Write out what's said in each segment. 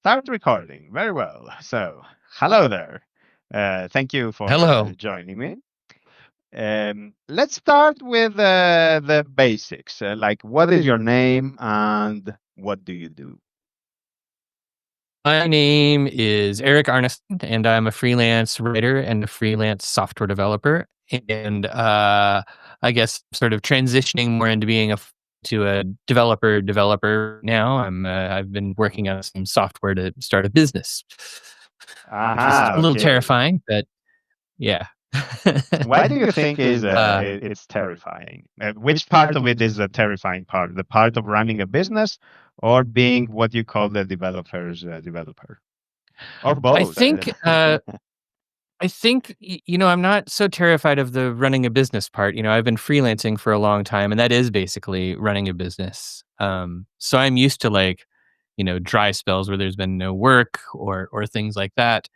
Start recording. Very well. So, hello there. Thank you for Hello. joining me. Let's start with the basics. Like, what is your name and what do you do? My name is Erik Arneson, and I'm a freelance writer and a freelance software developer. And I guess sort of transitioning more into being to a developer now. I've been working on some software to start a business, which is Aha, a little okay. terrifying, but yeah. Why do you think is uh, it's terrifying? Which part of it is the terrifying part? The part of running a business, or being what you call the developer's developer, or I both? think I'm not so terrified of the running a business part. I've been freelancing for a long time, and that is basically running a business. So I'm used to dry spells where there's been no work or things like that.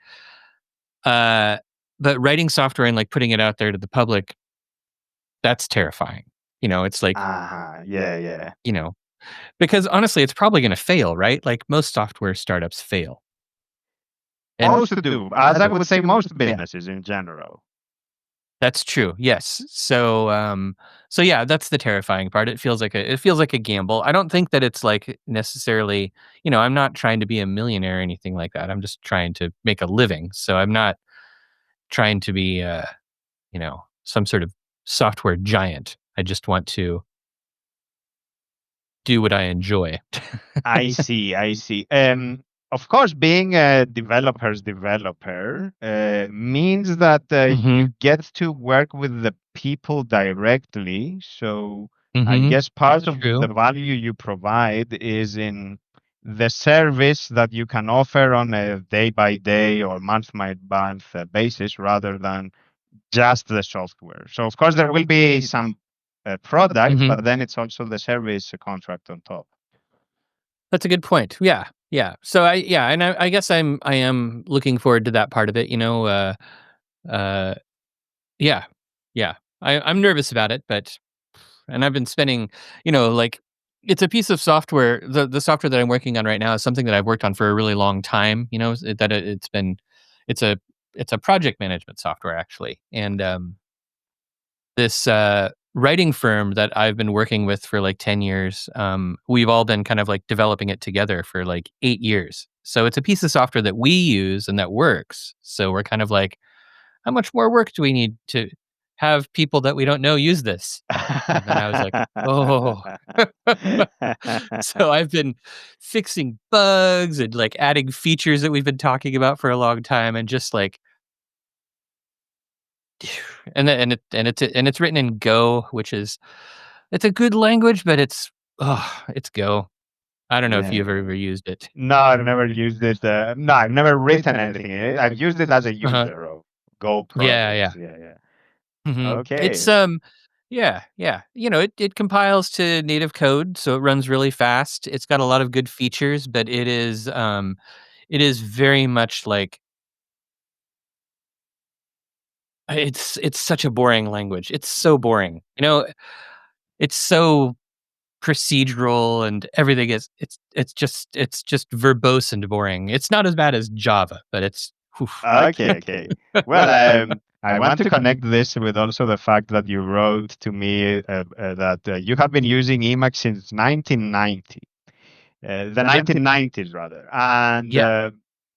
Uh, but writing software and putting it out there to the public, that's terrifying. It's like, Yeah, yeah. you know, because honestly, it's probably going to fail, right? Like most software startups fail. And Most do, as I would say, most businesses in general. that's true. Yes. So yeah, that's the terrifying part. It feels like a gamble. I don't think that it's like necessarily, I'm not trying to be a millionaire or anything like that. I'm just trying to make a living. So I'm not trying to be some sort of software giant. I just want to do what I enjoy. I see, I see. Of course, being a developer's developer means that Mhm. you get to work with the people directly. So I Mhm. guess part That's of the true. value you provide is in the service that you can offer on a day by day or month by month basis rather than just the software. So of course there will be some product, Mhm. but then it's also the service contract on top. That's a good point. Yeah. Yeah. So I guess I am looking forward to that part of it, uh yeah. Yeah. I'm nervous about it, but and I've been spending, it's a piece of software. The software that I'm working on right now is something that I've worked on for a really long time. It's a it's a project management software actually, and this writing firm that I've been working with for like 10 years. We've all been kind of like developing it together for like 8 years. So it's a piece of software that we use and that works. So we're kind of like, how much more work do we need to have people that we don't know use this? And then I was like, "Oh." So I've been fixing bugs and, adding features that we've been talking about for a long time and just, and it's written in Go, which is it's a good language, but it's Go. I don't know if you've Yeah. ever used it. No, I've never used it. No, I've never written anything in it. I've used it as a Uh-huh. user of Go Yeah, projects. yeah. Yeah, yeah. Mhm. Okay. Yeah, yeah. It compiles to native code, so it runs really fast. It's got a lot of good features, but it is very much like it's such a boring language. It's so boring. It's so procedural and everything is it's just verbose and boring. It's not as bad as Java, but it's oof. Okay, okay. Well, I want to connect this with also the fact that you wrote to me that you have been using Emacs since 1990, the Yep. 1990s rather, and Yeah.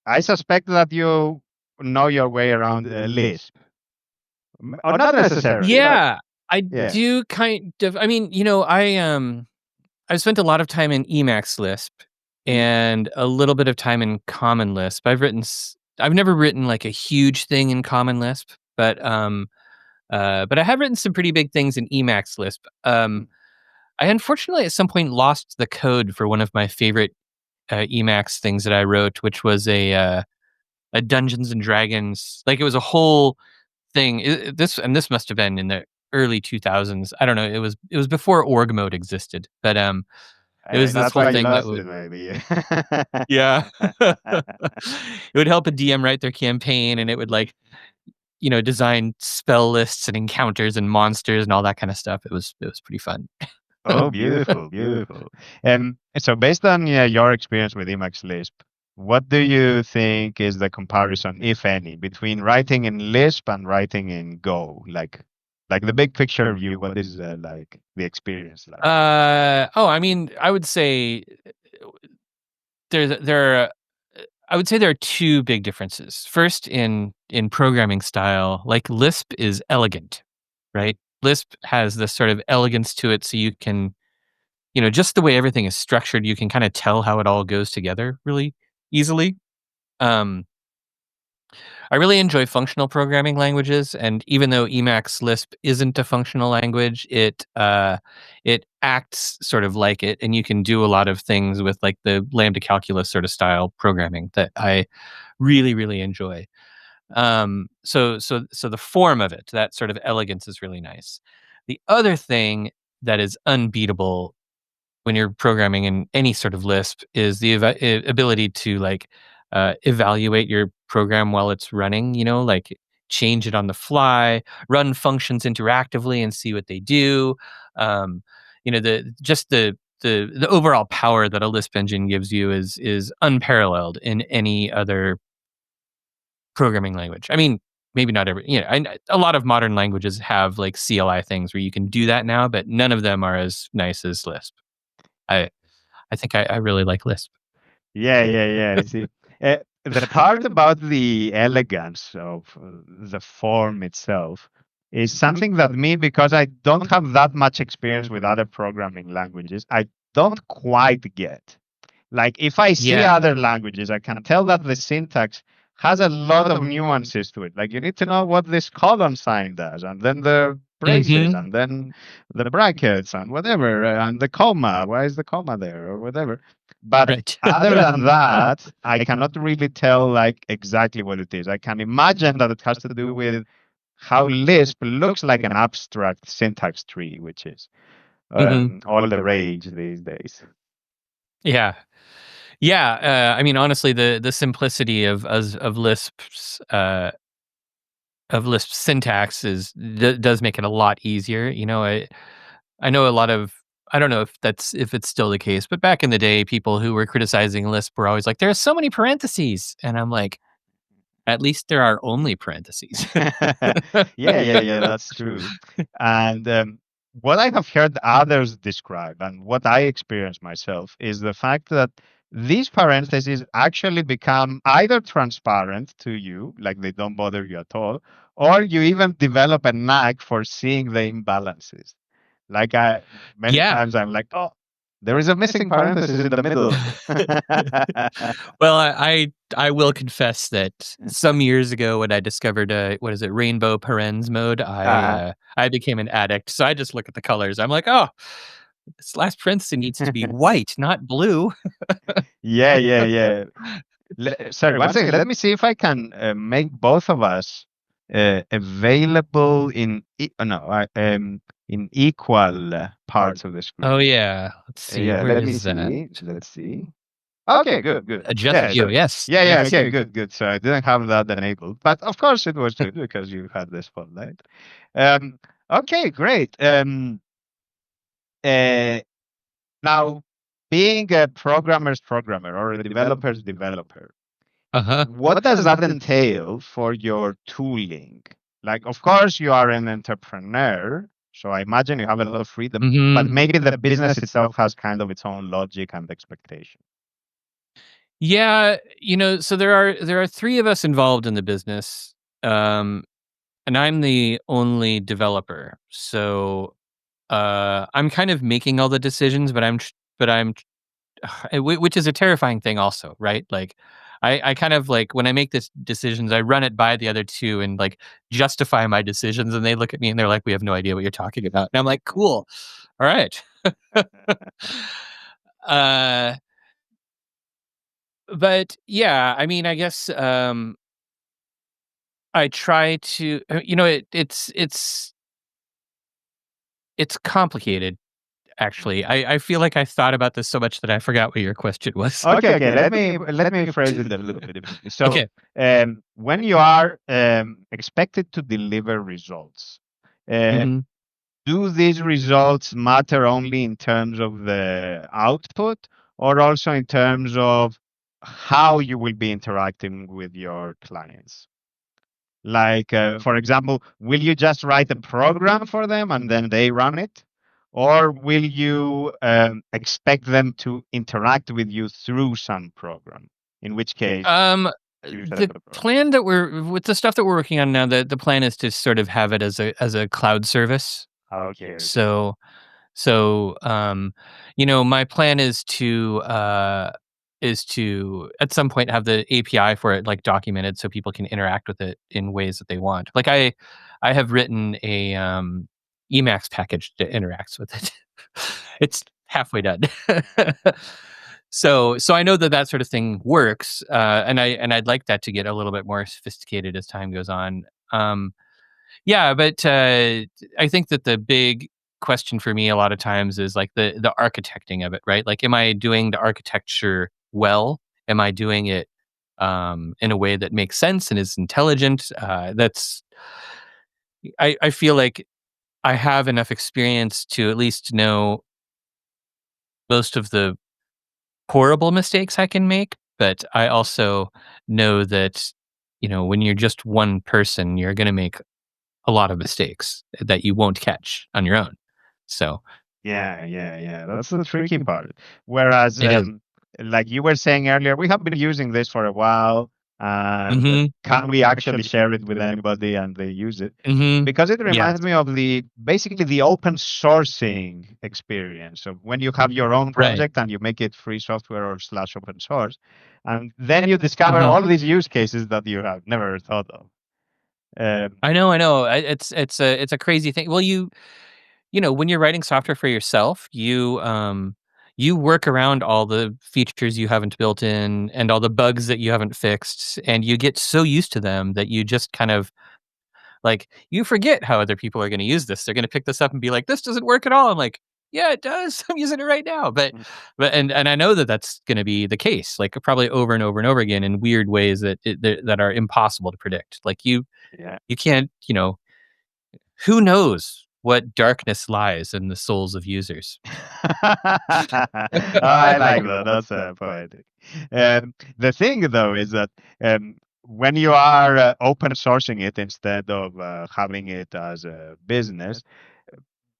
I suspect that you know your way around Lisp, or not necessarily, but Yeah. I yeah. do kind of. I mean, I've spent a lot of time in Emacs Lisp Mm. and a little bit of time in Common Lisp. I've never written like a huge thing in Common Lisp, but I have written some pretty big things in Emacs Lisp. I unfortunately at some point lost the code for one of my favorite Emacs things that I wrote, which was a Dungeons and Dragons. Like it was a whole thing. This must have been in the early 2000s. I don't know. It was before org mode existed, but it was this That's whole why you thing that lost would, it, maybe. yeah. It would help a DM write their campaign, and it would design spell lists and encounters and monsters and all that kind of stuff. It was pretty fun. Oh, beautiful, beautiful. So based on your experience with Emacs Lisp, What do you think is the comparison, if any, between writing in Lisp and writing in Go? Like the big picture view, what is like the experience like? I mean, I would say there are I would say there are two big differences. First, in programming style, like Lisp is elegant, right? Lisp has this sort of elegance to it, so you can, just the way everything is structured, you can kind of tell how it all goes together really easily. Um, I really enjoy functional programming languages, and even though Emacs Lisp isn't a functional language, it acts sort of like it, and you can do a lot of things with like the lambda calculus sort of style programming that I really really enjoy. So the form of it, that sort of elegance, is really nice. The other thing that is unbeatable when you're programming in any sort of Lisp is the ability to like evaluate your program while it's running. Like change it on the fly, run functions interactively, and see what they do. Um, the overall power that a Lisp engine gives you is unparalleled in any other programming language. I mean, maybe not every, a lot of modern languages have like CLI things where you can do that now, but none of them are as nice as Lisp. I I think I really like Lisp. Yeah, yeah, yeah. I see. The part about the elegance of the form itself is something that me, because I don't have that much experience with other programming languages, I don't quite get. Like if I see Yeah. other languages, I can tell that the syntax has a lot of nuances to it. Like you need to know what this colon sign does, and then the braces, Mhm. and then the brackets, and whatever, and the comma. Why is the comma there, or whatever? But Right. other than that, I cannot really tell like exactly what it is. I can imagine that it has to do with how Lisp looks like an abstract syntax tree, which is Mhm. all the rage these days. Yeah. Yeah, I mean, honestly, the simplicity of Lisp syntax does make it a lot easier. I know a lot of, I don't know if it's still the case, but back in the day, people who were criticizing Lisp were always like, "There's so many parentheses," and I'm like, "At least there are only parentheses." Yeah, yeah, yeah, that's true. And what I have heard others describe and what I experience myself is the fact that these parentheses actually become either transparent to you, like they don't bother you at all, or you even develop a knack for seeing the imbalances. Like many Yeah. times I'm like, oh, there is a missing parenthesis in the middle of it. Well, I will confess that some years ago when I discovered, what is it, rainbow parens mode, uh, I became an addict. So I just look at the colors. I'm like, "Oh, this last parenthesis needs to be white, not blue." yeah, yeah, yeah. Sorry, one second. Let me see if I can make both of us available in no, in equal parts of the Oh, screen. yeah. Let's see. Yeah, Where let me is that? see. Let's see. Okay, good, good. Adjust Yeah, view. so Yes. yeah, yeah, Yes. okay, good, good. So I didn't have that enabled, but of course it was good because you had the spotlight. Um, okay, great. Uh, Now, being a programmer's programmer or a developer's developer, Uh-huh. what does that entail for your tooling? Like, of course, you are an entrepreneur, so I imagine you have a lot of freedom, but Mhm. maybe the business itself has kind of its own logic and expectation. Yeah, so there are 3 of us involved in the business, um, and I'm the only developer. So, I'm kind of making all the decisions, which is a terrifying thing also, right? Like, I kind of like when I make this decisions, I run it by the other 2 and, like, justify my decisions, and they look at me and they're like, "We have no idea what you're talking about." And I'm like, "Cool. Alright." Uh, but yeah, I mean, I guess, I try to, it's complicated, actually. Mhm. I feel like I thought about this so much that I forgot what your question was. Okay, okay. Let me phrase it a little bit differently. So, Okay. when you are expected to deliver results, uh, Mhm. do these results matter only in terms of the output or also in terms of how you will be interacting with your clients. Like, for example, will you just write a program for them and then they run it? Or will you expect them to interact with you through some program? In which case, Um, you set up the a program. plan that we're with the stuff that we're working on now, the plan is to sort of have it as a cloud service. Okay, okay. So my plan is to at some point have the API for it like documented so people can interact with it in ways that they want. Like I have written a Emacs package that interacts with it. It's halfway done. So I know that that sort of thing works, and I'd like that to get a little bit more sophisticated as time goes on. Yeah, but I think that the big question for me a lot of times is like the architecting of it, right? Like, am I doing the architecture well? Am I doing it in a way that makes sense and is intelligent? I feel like I have enough experience to at least know most of the horrible mistakes I can make, but I also know that when you're just one person, you're going to make a lot of mistakes that you won't catch on your own. So Yeah, yeah, yeah. That's the tricky part. Whereas, it is. like you were saying earlier, we have been using this for a while, and Mhm. can we actually share it with anybody and they use it? Mhm. Because it Yeah. reminds me of basically the open sourcing experience. So when you have your own Right. project and you make it free software or slash open source, and then you discover Mhm. all these use cases that you have never thought of. Um, I know, I know. It's a crazy thing. Well, when you're writing software for yourself, you work around all the features you haven't built in and all the bugs that you haven't fixed, and you get so used to them that you just kind of like, you forget how other people are gonna use this. They're gonna pick this up and be like, "This doesn't work at all." I'm like, "Yeah, it does. I'm using it right now." But I know that that's gonna be the case, like, probably over and over and over again in weird ways that are impossible to predict. Like, yeah. you can't, who knows what darkness lies in the souls of users? Oh, I like that. That's poetic. The thing, though, is that when you are open sourcing it instead of having it as a business,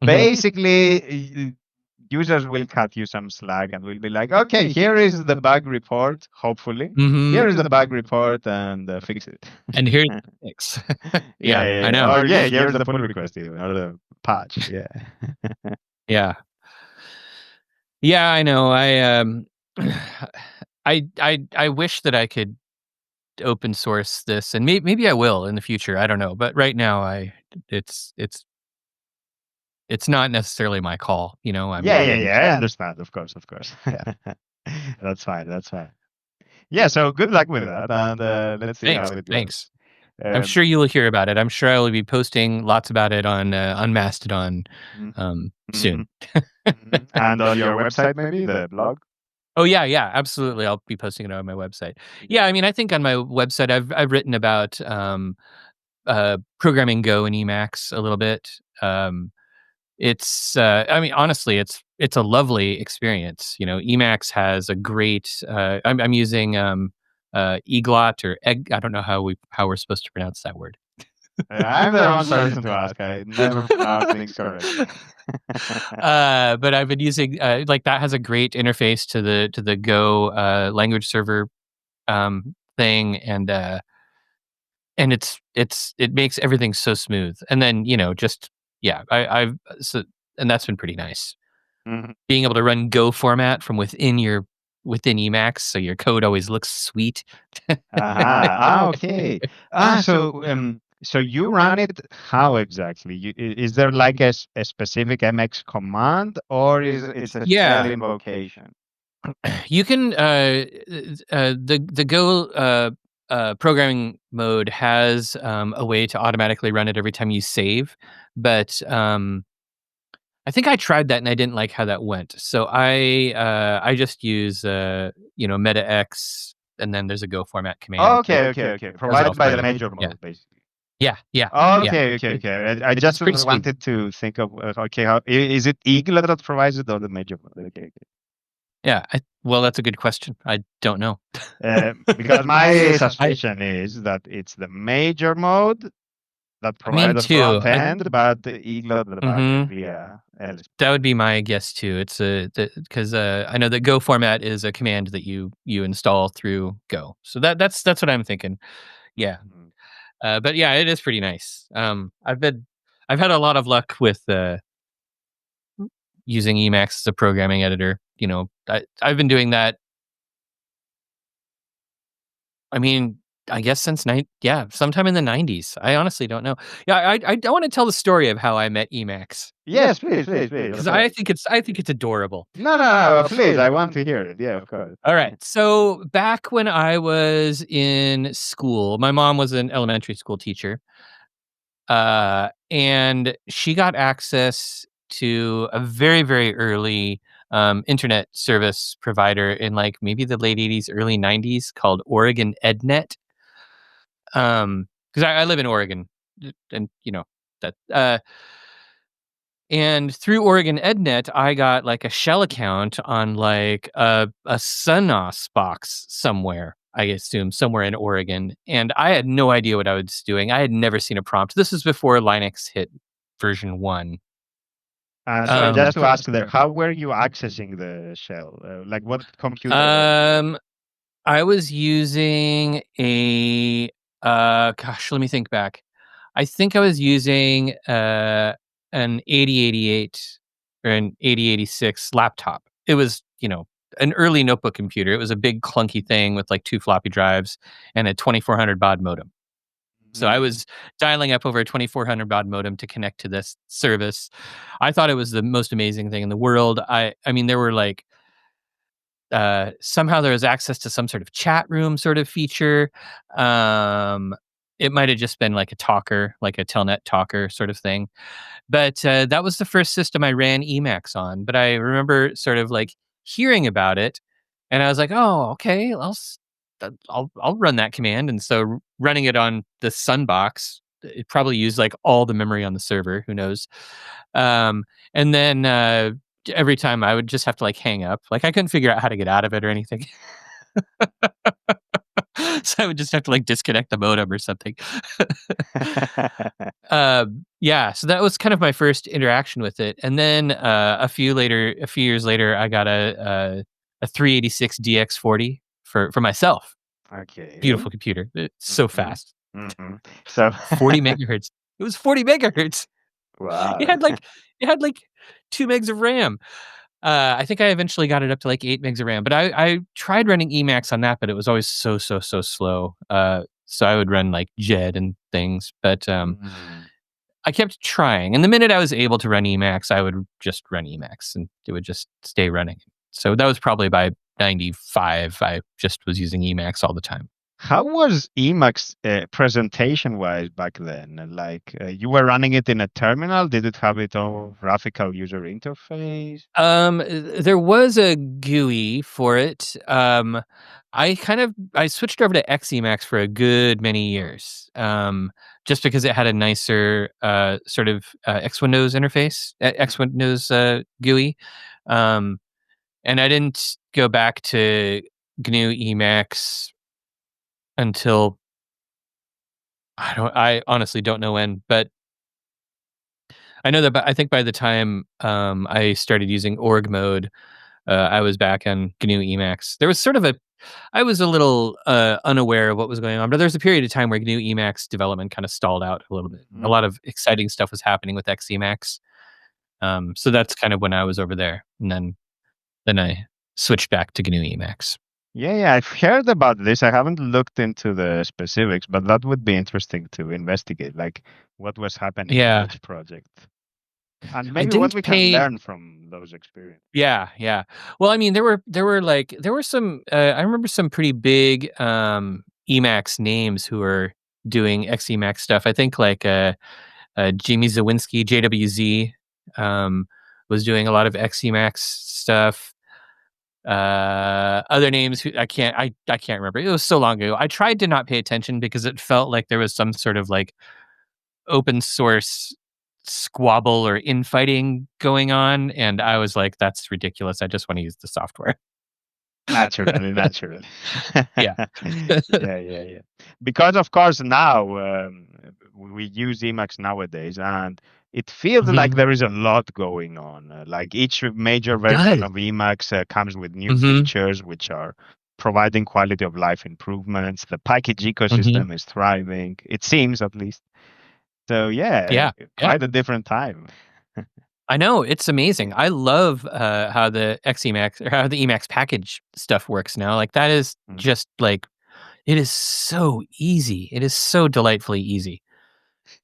Mhm. basically users will cut you some slack and will be like, okay, here is the bug report, hopefully. Mhm. Here is the bug report and fix it. And here's the fix. Yeah, Yeah, yeah, I yeah. know. Or yeah, here's the pull request even, or the patch. Yeah. Yeah. Yeah, I know. I wish that I could open source this, and maybe I will in the future. I don't know, but right now, it's it's it's not necessarily my call. Yeah, yeah, I'm yeah. I understand. Of course, of course. yeah. That's fine. That's fine. Yeah. So good luck with that, and let's see how Thanks, it goes. thanks. I'm Um, sure you'll hear about it. I'm sure I will be posting lots about it on Mastodon mhm, soon. mhm, mhm. And on your website, maybe the blog. Oh yeah, yeah, absolutely. I'll be posting it on my website. Yeah, I mean, I think on my website, I've written about programming Go and Emacs a little bit. I mean, honestly, it's a lovely experience. Emacs has a great. I'm using eglot or egg. I don't know how we're supposed to pronounce that word. I'm the wrong person to ask. I never pronounce things correctly. But I've been using like that has a great interface to the Go language server thing, and it makes everything so smooth. And then just yeah, I've so and that's been pretty nice. Mhm. Being able to run Go format from within Emacs, so your code always looks sweet. Aha. Okay. So you run it how exactly? Is there like a specific MX command, or is it's a shell Yeah, invocation? you can the Go programming mode has a way to automatically run it every time you save, but I think I tried that and I didn't like how that went. So I just use meta X, and then there's a Go format command that Okay, okay, okay. does it all Provided by for the you. major Yeah, mode, basically. yeah, yeah, yeah. Okay, okay, okay. I It's just pretty sweet. wanted to think of okay, how is it Eagle that provides it or the major mode? Okay, okay. Yeah. Well, that's a good question. I don't know. Because my I suspicion is that it's the major mode that me provides the too. front end, but the igloo the back end Mhm. via Lisp. That would be my guess too. It's a because I know that Go format is a command that you install through Go. So that's what I'm thinking. Yeah. Mhm. But yeah, it is pretty nice. I've had a lot of luck with using Emacs as a programming editor. You know, I've been doing that. I mean, I guess since sometime in the '90s. I honestly don't know. Yeah, I want to tell the story of how I met Emacs Yes, please, please, please, of because course. I think it's adorable. No, no, no, please, I want to hear it. Yeah, of course. All right. So back when I was in school, my mom was an elementary school teacher, and she got access to a very, very early internet service provider in like maybe the late '80s, early '90s called Oregon EdNet. Because I live in Oregon, and you know that. And through Oregon EdNet, I got like a shell account on like a Sonos box somewhere. I assume somewhere in Oregon, and I had no idea what I was doing. I had never seen a prompt. This was before Linux hit version 1. Sorry, just to So ask there, how were you accessing the shell? Like, what computer were you using? um, I was using a gosh, let me think back. I think I was using an 8088 or an 8086 laptop. It was, an early notebook computer. It was a big clunky thing with like two floppy drives and a 2400 baud modem. So I Mhm. was dialing up over a 2400 baud modem to connect to this service. I thought it was the most amazing thing in the world. I mean there were like somehow there was access to some sort of chat room sort of feature. Um, it might have just been like a talker, like a telnet talker sort of thing. But that was the first system I ran Emacs on. But I remember sort of like hearing about it, and I was like, "Oh, okay, I'll run that command." And so running it on the Sunbox, it probably used like all the memory on the server. Who knows? Um, and then every time I would just have to like hang up. Like I couldn't figure out how to get out of it or anything. So I would just have to like disconnect the modem or something. Yeah, so that was kind of my first interaction with it, and then a few years later, I got a 386 DX40 for myself. Okay. Beautiful computer, it's so Mhm. fast, Mhm. So 40 megahertz. It was 40 megahertz. It wow. had like it had like 2 megs of RAM. I think I eventually got it up to like 8 megs of RAM, but I tried running Emacs on that, but it was always so slow. So I would run like JED and things, but Mm. I kept trying. And the minute I was able to run Emacs, I would just run Emacs and it would just stay running. So that was probably by 95. I just was using Emacs all the time. How was Emacs presentation-wise back then? Like, you were running it in a terminal? Did it have its own graphical user interface? There was a GUI for it. I switched over to Xemacs for a good many years. Just because it had a nicer sort of X Windows interface, X Windows GUI. Um, and I didn't go back to GNU Emacs until I honestly don't know when, but I know that I think by the time I started using org mode, I was back on GNU Emacs. There was sort of I was a little unaware of what was going on, but there was a period of time where GNU Emacs development kind of stalled out a little bit. A Mhm. lot of exciting stuff was happening with Xemacs. So that's kind of when I was over there, and then I switched back to GNU Emacs. Yeah, yeah, I've heard about this. I haven't looked into the specifics, but that would be interesting to investigate, like what was happening in Yeah, each project, and I maybe what didn't we can pay. learn from those experiences. Yeah, yeah. Well, I mean, there were some. I remember some pretty big Emacs names who were doing Xemacs stuff. I think like Jamie Zawinski, JWZ, was doing a lot of Xemacs stuff. Other names who I can't remember. It was so long ago. I tried to not pay attention because it felt like there was some sort of like open source squabble or infighting going on, and I was like, "That's ridiculous. I just want to use the software." Naturally, naturally. Yeah. Yeah, yeah, yeah. Because of course now we use Emacs nowadays, and it feels like Mhm. there is a lot going on. Like each major version Does. of Emacs comes with new Mhm. features which are providing quality of life improvements. The package Mhm. ecosystem is thriving, it seems at least. So yeah, Yeah. Yeah. quite a different time. I know, it's amazing. I love, how the Emacs or how the Emacs package stuff works now. Like, that is Mm. just, like it is so easy. It is so delightfully easy.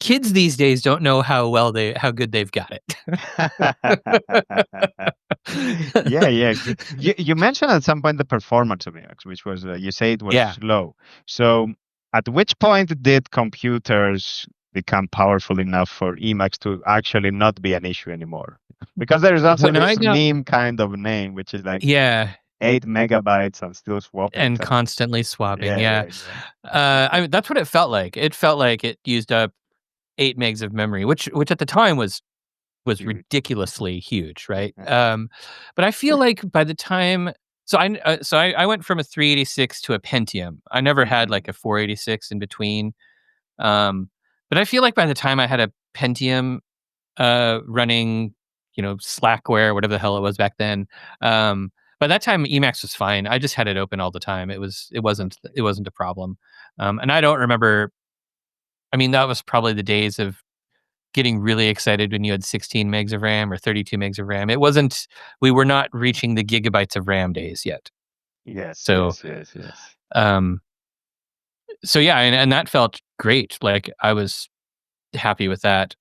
Kids these days don't know how good they've got Yeah, it. yeah. You mentioned at some point the performance of Linux, which was you say it was Yeah. slow. So, at which point did computers become powerful enough for Emacs to actually not be an issue anymore? Because there is also When I this got meme kind of name, which is like Yeah, 8 megabytes and still swapping and time. constantly swapping, Yeah, yeah. yeah, yeah. That's what it felt like. It felt like it used up 8 megs of memory, which at the time was Huge. ridiculously huge, right? But I feel like by the time I went from a 386 to a Pentium. I never had, Mhm. like, a 486 in between, um, but I feel like by the time I had a Pentium, running, Slackware, whatever the hell it was back then, by that time, Emacs was fine. I just had it open all the time. Okay. It wasn't a problem, and I don't remember I mean, that was probably the days of getting really excited when you had 16 megs of RAM or 32 megs of RAM. It wasn't We were not reaching the gigabytes of RAM days yet. Yes, So, yes, yes, yes. um, so yeah, and that felt great. Like I was happy with that.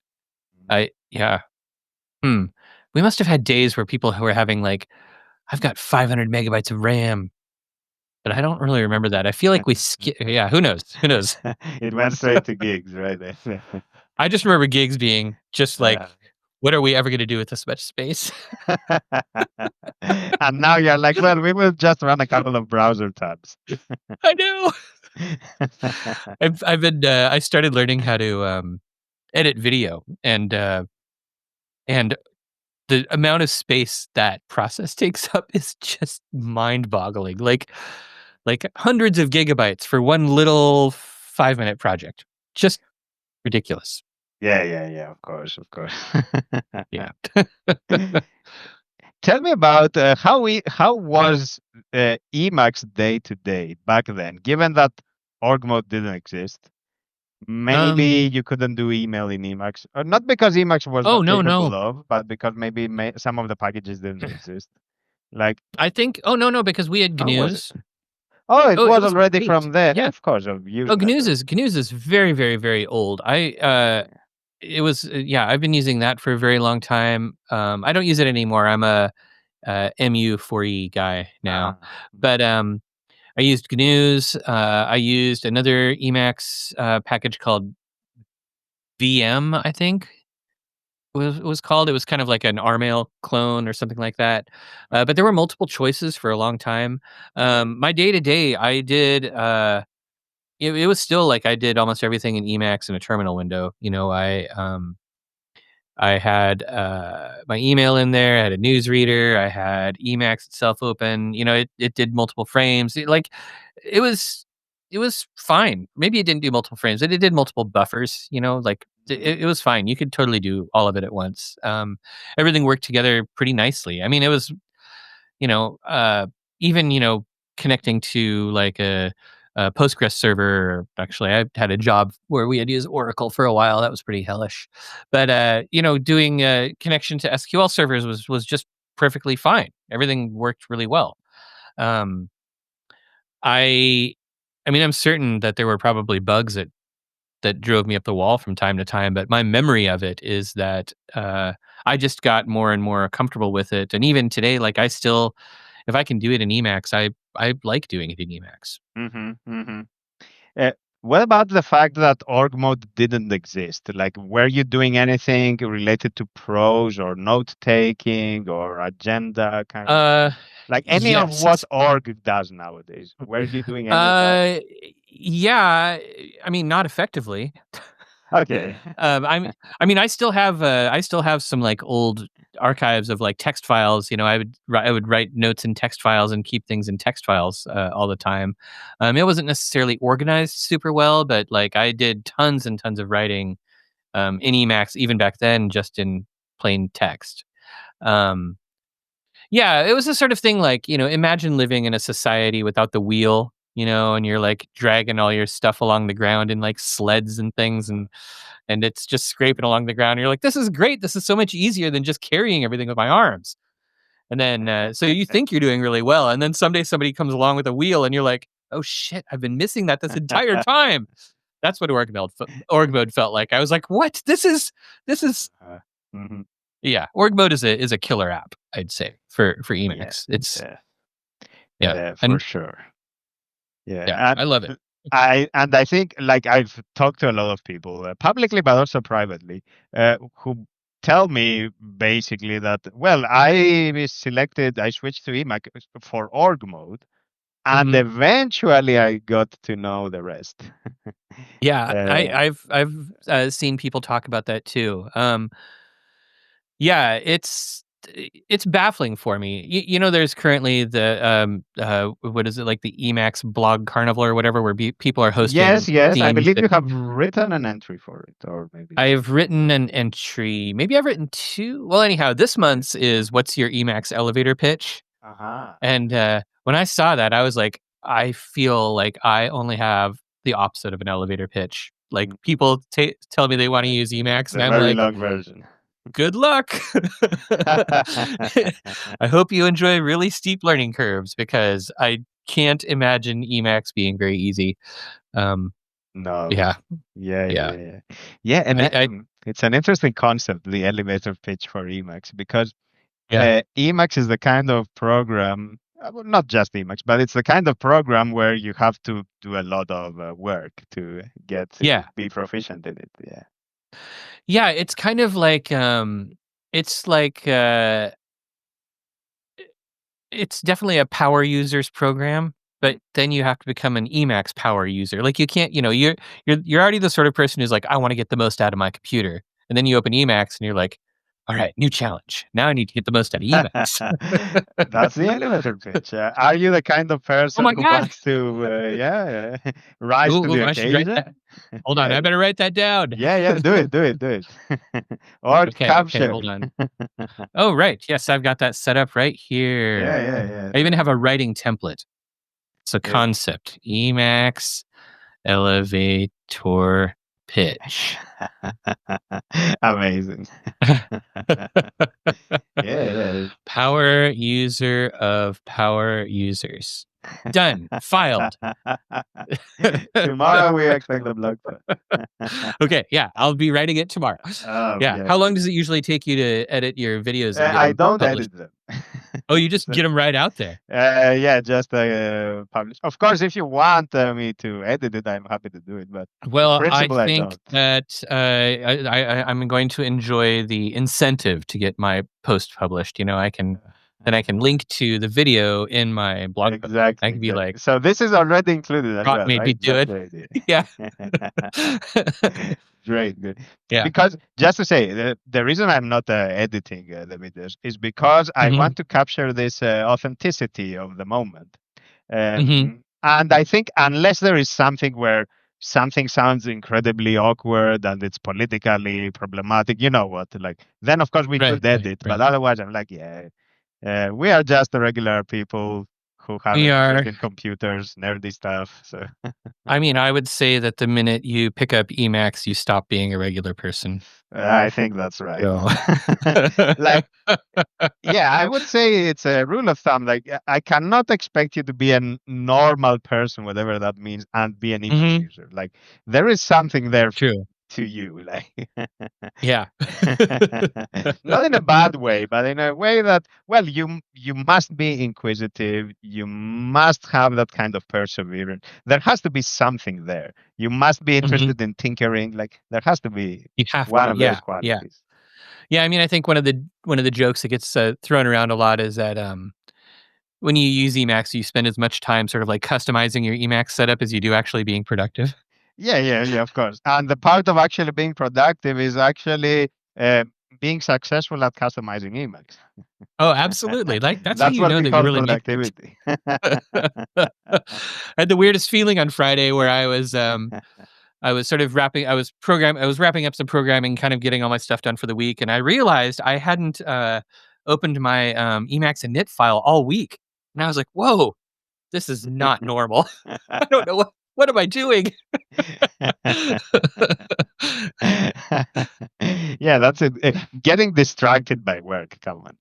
Yeah. Hmm. We must have had days where people who were having like, I've got 500 megabytes of RAM, but I don't really remember that. I feel like yeah, who knows? Who knows? It went straight to gigs, right? I just remember gigs being just Uh, like, what are we ever going to do with this much space? and now you're like, well, we will just run a couple of browser tabs. I know. I started learning how to edit video, and the amount of space that process takes up is just mind-boggling. Like hundreds of gigabytes for one little 5-minute project. Just ridiculous. Yeah, yeah, yeah. Of course, of course. Yeah. Tell me about how was Emacs day to day back then, given that org mode didn't exist. Maybe Um, you couldn't do email in Emacs, or not because Emacs was oh, not no, capable no. of, but because maybe some of the packages didn't exist. Like, I think Oh, no, no, because we had how was it? GNUs. Oh, it Oh, it was was already great. from there. Yeah, Yeah. of course, of Oh, Usenet. GNUs is very, very, very old. It was yeah, I've been using that for a very long time. I don't use it anymore. I'm a, MU4E guy now. Ah, But, I used GNUs, I used another Emacs, package called VM, I think was called. It was kind of like an RMail clone or something like that. But there okay. were multiple choices for a long time. My day to day, it was still like I did almost everything in Emacs in a terminal window. I had my email in there. I had a newsreader. I had Emacs itself open. It did multiple frames. It was it was fine. Maybe it didn't do multiple frames, but it did multiple buffers. It was fine. You could totally do all of it at once. Everything worked together pretty nicely. I mean, it was you know, uh, even, connecting to like a Postgres server. Actually, I had a job where we had used Oracle for a while. That was pretty hellish. But, doing a connection to SQL servers was just perfectly fine. Everything worked really well. Um, I, I mean, I'm certain that there were probably bugs that drove me up the wall from time to time, but my memory of it is that I just got more and more comfortable with it. And even today, like I still, if I can do it in Emacs, I like doing it in Emacs. Mm-hmm, mm-hmm. Uh, what about the fact that org mode didn't exist? Like, were you doing anything related to prose or note taking or agenda kind of Uh, thing? Like any of what yes. org does nowadays. Were you doing any of that? Uh, yeah. I mean, not effectively. Okay. um, I'm. I mean, I still have some like old. archives of like text files. I would write notes in text files and keep things in text files all the time. It wasn't necessarily organized super well, but like I did tons and tons of writing in Emacs even back then, just in plain text. Um, yeah, it was the sort of thing like, imagine living in a society without the wheel, and you're like dragging all your stuff along the ground in like sleds and things, and it's just scraping along the ground. You're like, this is great. This is so much easier than just carrying everything with my arms. And then so you think you're doing really well, and then someday somebody comes along with a wheel and you're like, "Oh shit, I've been missing that this entire time." That's what org mode felt like. I was like, "What? This is Uh, mhm. yeah, org mode is a killer app, I'd say, for Yeah, Emacs. It's yeah, yeah, yeah, for and sure. yeah, Yeah, I love it. I think like I've talked to a lot of people publicly, but also privately, who tell me basically that well, I switched to Emacs for org mode, and Mhm. eventually I got to know the rest. Yeah, uh, I've seen people talk about that too. Yeah, it's baffling for me. There's currently the what is it, like the Emacs blog carnival or whatever, where people are yes, hosting yes, I themes believe that you have written an entry for it, or maybe. I've written an entry. Maybe I've written two. Well, anyhow, this month's is what's your Emacs elevator pitch? Uh-huh. And when I saw that, I was like, I feel like I only have the opposite of an elevator pitch. Like Mm, people tell me they want to like use Emacs, and the I'm very like, long version. good luck. I hope you enjoy really steep learning curves because I can't imagine Emacs being very easy. Um, No. yeah, Yeah, yeah. yeah, yeah. Yeah, and I it's an interesting concept, the elevator pitch for Emacs, because yeah, Emacs is the kind of program, well, not just Emacs, but it's the kind of program where you have to do a lot of work to get to yeah, be proficient in it. Yeah. yeah. It's kind of like it's like it's definitely a power users program, but Mm. then you have to become an Emacs power user. Like you can't, you're already the sort of person who's like, I want to get the most out of my computer. And then you open Emacs and you're like, all right, new challenge. Now I need to get the most out of Emacs. That's the elevator pitch. Are you the kind of Oh person my who god. wants to, yeah, rise to Ooh, the ooh, I should write that. occasion? Hold on, Yeah, I better write that down. yeah, yeah. Do it, do it, do it. Or Okay, okay, capture. hold on. Oh, right. Yes, I've got that set up right Yeah, here. yeah, yeah. I even have a writing template. It's a Yeah. concept. Emacs elevator pitch. Amazing. Yeah, yeah. Power user of power users. Done. Filed. Tomorrow we expect the blog post. Okay, yeah, I'll be writing it tomorrow. Yeah. Yeah. How long does it usually take you to edit your videos and get I them don't published? edit them. Oh, you just So, get them right out there. yeah, just publish. Of course, if you want me to edit it, I'm happy to do it. But in Well, I principle, I think don't. that I'm going to enjoy the incentive to get my post published. I can link to the video in my blog post. I Exactly, can be like, exactly. So this is already included as Prot well, made me right? do That's it. the Yeah. idea. Great, good. Yeah. Because just to say, the reason I'm not editing the videos is because I Mhm. want to capture this authenticity of the moment. Mhm. And I think unless there is something where something sounds incredibly awkward and it's politically problematic, you know what, like then of course we Right, could right, edit. But right. otherwise, I'm like, yeah, we are just the regular people who have We an are interest in computers, nerdy stuff. So I mean, I would say that the minute you pick up Emacs, you stop being a regular person. I think that's right. So Like, yeah, I would say it's a rule of thumb. Like, I cannot expect you to be a normal person, whatever that means, and be an Emacs Mhm. user. Like, there is something there True. to you. Like, Yeah. not in a bad way, but in a way that, well, you must be inquisitive. You must have that kind of perseverance. There has to be something there. You must be Mhm. interested in tinkering. Like, there has to be You have to one be. of those Yeah, yeah. qualities. Yeah, I mean, I think one of the jokes that gets thrown around a lot is that when you use Emacs, you spend as much time sort of like customizing your Emacs setup as you do actually being productive. Yeah, yeah, yeah, of course. And the part of actually being productive is actually uh, being successful at customizing Emacs. Oh, absolutely. Like that's how That's you what know we that you're call really making it. productivity. I had the weirdest feeling on Friday where I was sort of I was wrapping up some programming, kind of getting all my stuff done for the week, and I realized I hadn't opened my Emacs init file all week. And I was like, "Whoa, this is not normal. I don't know what am I doing?" Yeah, that's it. Getting distracted by work. Come on.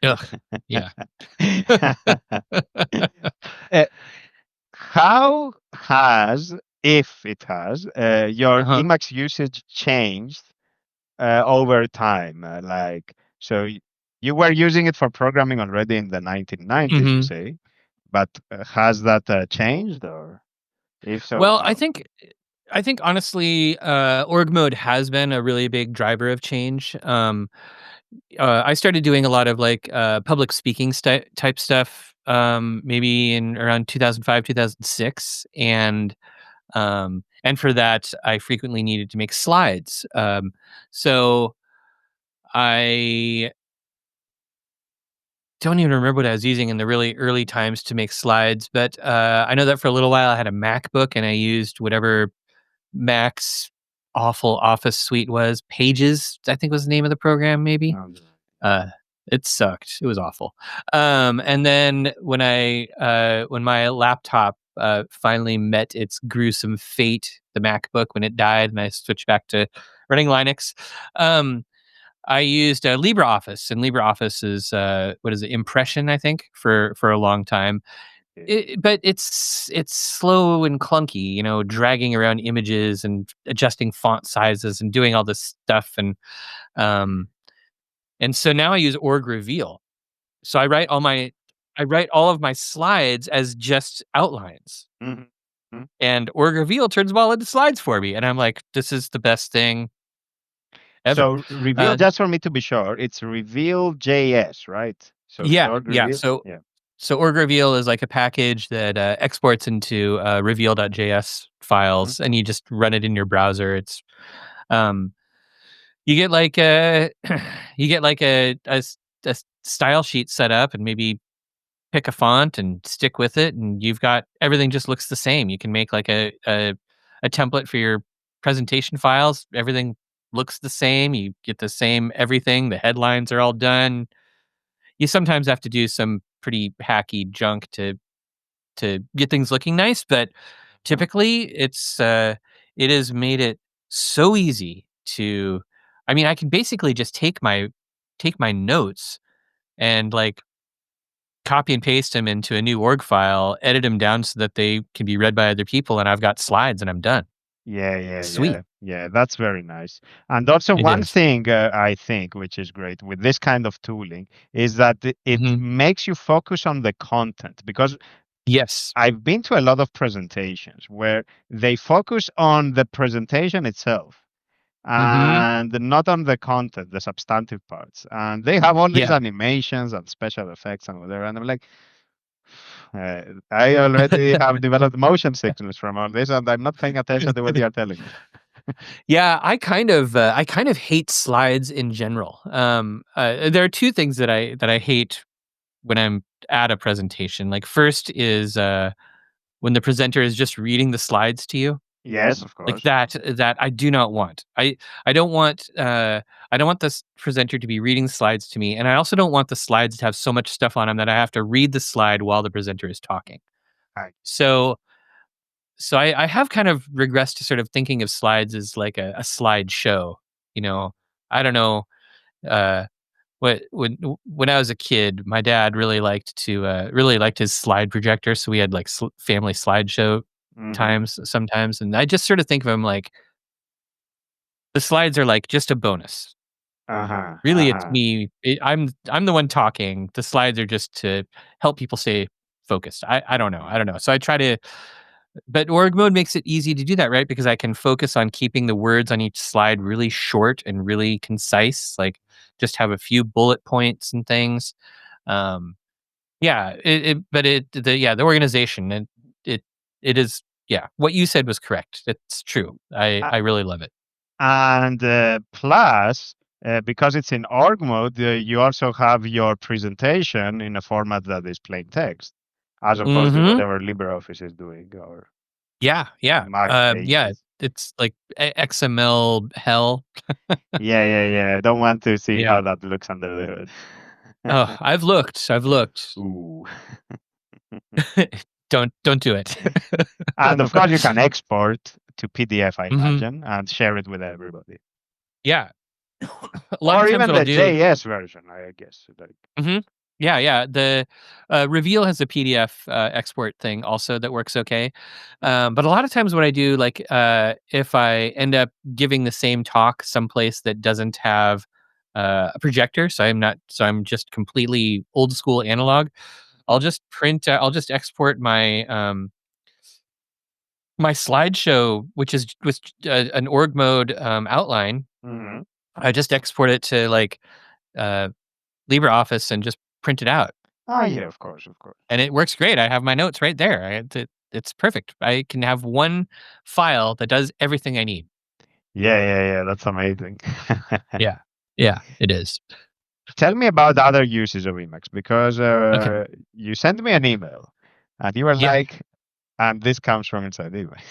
Ugh. Yeah. Uh, how has, if it has, your Uh-huh. Emacs usage changed over time? You were using it for programming already in the 1990s, you Mhm. say, but has that changed, or if so, Well, how? I think honestly, org mode has been a really big driver of change. I started doing a lot of like public speaking type stuff, maybe in around 2005, 2006, and for that, I frequently needed to make slides. So I don't even remember what I was using in the really early times to make slides, but I know that for a little while I had a MacBook and I used whatever Mac's awful Office suite was. Pages, I think was the name of the program, maybe. Um, Uh, it sucked. It was awful. And then when my laptop finally met its gruesome fate, the MacBook, when it died, and I switched back to running Linux, I used LibreOffice, and LibreOffice is what is it, Impression, I think, for a long time. okay. But it's slow and clunky, dragging around images and adjusting font sizes and doing all this stuff, um, and so now I use org reveal. So I write all of my slides as just outlines, Mhm. Mhm. and org reveal turns them all into slides for me, and I'm like, this is the best thing ever. So reveal, Uh, just for me to be sure, it's reveal JS, right? So it's yeah, org yeah. reveal. So Yeah. so org reveal is like a package that exports into reveal.js Mhm. files, and you just run it in your browser. Um, you get like a you get like a style sheet set up, and maybe pick a font and stick with it, and you've got everything just looks the same. You can make like a template for your presentation files. Everything looks the same. You get the same everything. The headlines are all done. You sometimes have to do some pretty hacky junk to get things looking nice, but Uh, typically it has made it so easy to. I mean, I can basically just take my notes and like copy and paste them into a new org file, edit them down so that they can be read by other people, and I've got slides and I'm done. Yeah, yeah, Sweet. yeah, yeah. That's very nice. And also, It one is. thing I think which is great with this kind of tooling is that it Mhm. makes you focus on the content, because Yes. I've been to a lot of presentations where they focus on the presentation itself Mhm. and not on the content, the substantive parts. And they have all these Yeah. animations and special effects and whatever. And I'm like, I already have developed motion sickness from all this, and I'm not paying attention to what you are telling me. Yeah, I kind of hate slides in general. There are two things that I hate when I'm at a presentation. Like first is when the presenter is just reading the slides to you. Yes, of Like course. that I do not want. I don't want I don't want this presenter to be reading slides to me, and I also don't want the slides to have so much stuff on them that I have to read the slide while the presenter is talking. Right. So I have kind of regressed to sort of thinking of slides as like a slide show. You know, I don't know. Uh, when I was a kid, my dad really liked his slide projector, so we had like family slideshow Mm-hmm. times sometimes, and I just sort of think of him like the slides are like just a bonus. Uh-huh. Really, it's Uh-huh. me. I'm the one talking. The slides are just to help people stay focused. I don't know. I don't know. So I try to, but org mode makes it easy to do that, right? Because I can focus on keeping the words on each slide really short and really concise. Like just have a few bullet points and things. Um, yeah. The organization and it it is. Yeah, what you said was correct. It's true. I really love it. And plus, because it's in org mode, you also have your presentation in a format that is plain text, as opposed to Mm-hmm. whatever LibreOffice is doing or Yeah, yeah. Mac Yeah, Pages. it's like XML hell. Yeah, yeah, yeah. I don't want to see Yeah. how that looks under the Oh, hood. I've looked. I've looked. Ooh. Don't do it. And of course, you can export to PDF, I Mhm. imagine, and share it with everybody. Yeah. A lot of Or times even what I'll the do. JS version, I guess. Like, Mhm. Yeah, yeah. The Reveal has a PDF export thing also that works okay. But a lot of times, what I do, like, if I end up giving the same talk someplace that doesn't have a projector, so I'm just completely old school analog. I'll just print. I'll just export my slideshow, which is with an org mode outline. mhm. I just export it to like uh, LibreOffice and just print it out. Ah, yeah, of course, of course. And it works great. I have my notes right there. It's perfect. I can have one file that does everything I need. Yeah, yeah, yeah. That's amazing. Yeah. Yeah, it is. Tell me about the other uses of Emacs because Okay. you sent me an email and you were Yeah. like, and this comes from inside Emacs.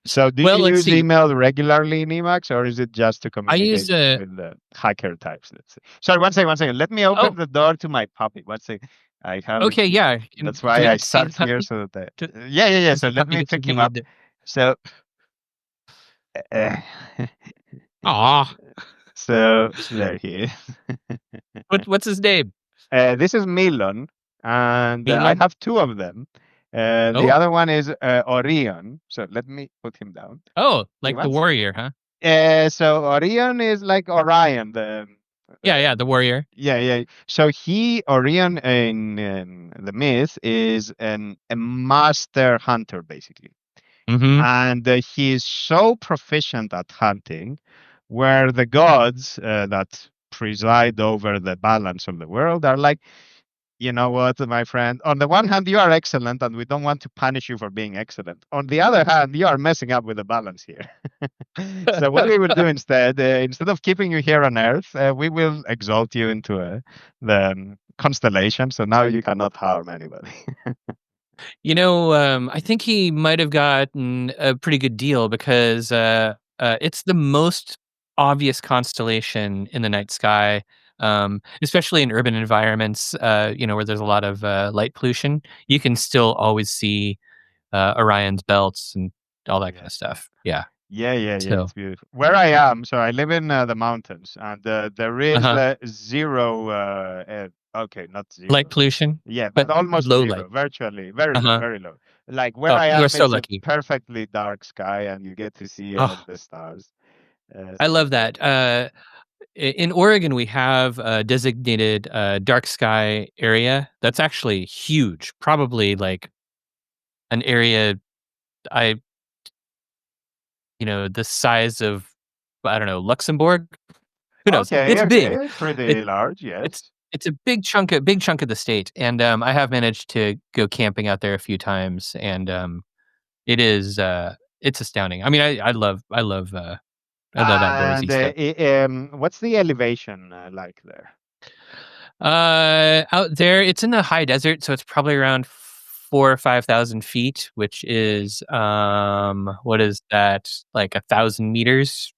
So, do Well, you let's use see. email regularly in Emacs or is it just to I communicate use a with the hacker types? Let's say. Sorry, one second, one second. Let me open oh, the door to my puppy. One second. I have it okay, here. yeah. That's Do why we I get to see the start here puppy? so that Do, yeah, yeah, yeah. does So the let puppy me get to pick him be up. the So, uh, Aw. so there he is. What's his name? This is Milon, and I Milan? have two of them. The Oh. other one is Orion. So let me put him down. Oh, Wait like the one second. warrior, huh? So Orion is like Orion, the Yeah, yeah, the warrior. yeah, yeah. So Orion in the myth is a master hunter, basically, Mhm. and he is so proficient at hunting, where the gods that preside over the balance of the world are like, you know what, my friend? On the one hand, you are excellent, and we don't want to punish you for being excellent. On the other hand, you are messing up with the balance here. So what we will do instead of keeping you here on Earth, we will exalt you into the constellation. So now you cannot harm anybody. I think he might have gotten a pretty good deal because it's the most obvious constellation in the night sky, especially in urban environments. Where there's a lot of light pollution. You can still always see Orion's belts and all that kind Yeah. of stuff. Yeah. Yeah, yeah, yeah. So, It's beautiful. Where I am, so I live in the mountains, and there uh is huh. zero. Okay, not Light zero. pollution, Yeah, but but almost low light. zero, virtually, very Uh low, huh. very low. Like where Oh, I you are am, so it's a lucky. perfectly dark sky, and you get to see all Oh, the stars. I So love that's that. really nice. In Oregon, we have a designated dark sky area that's actually huge, probably like an area I, the size of, I don't know, Luxembourg. Who knows? Okay, It's big. okay, It pretty large, it's yes. it's a big chunk of the state, and I have managed to go camping out there a few times, and it is it's astounding. I mean, I love And outdoorsy stuff. what's the elevation like there? Out there, it's in the high desert, so it's probably around 4 or 5,000 feet, which is what is that? Like 1,000 meters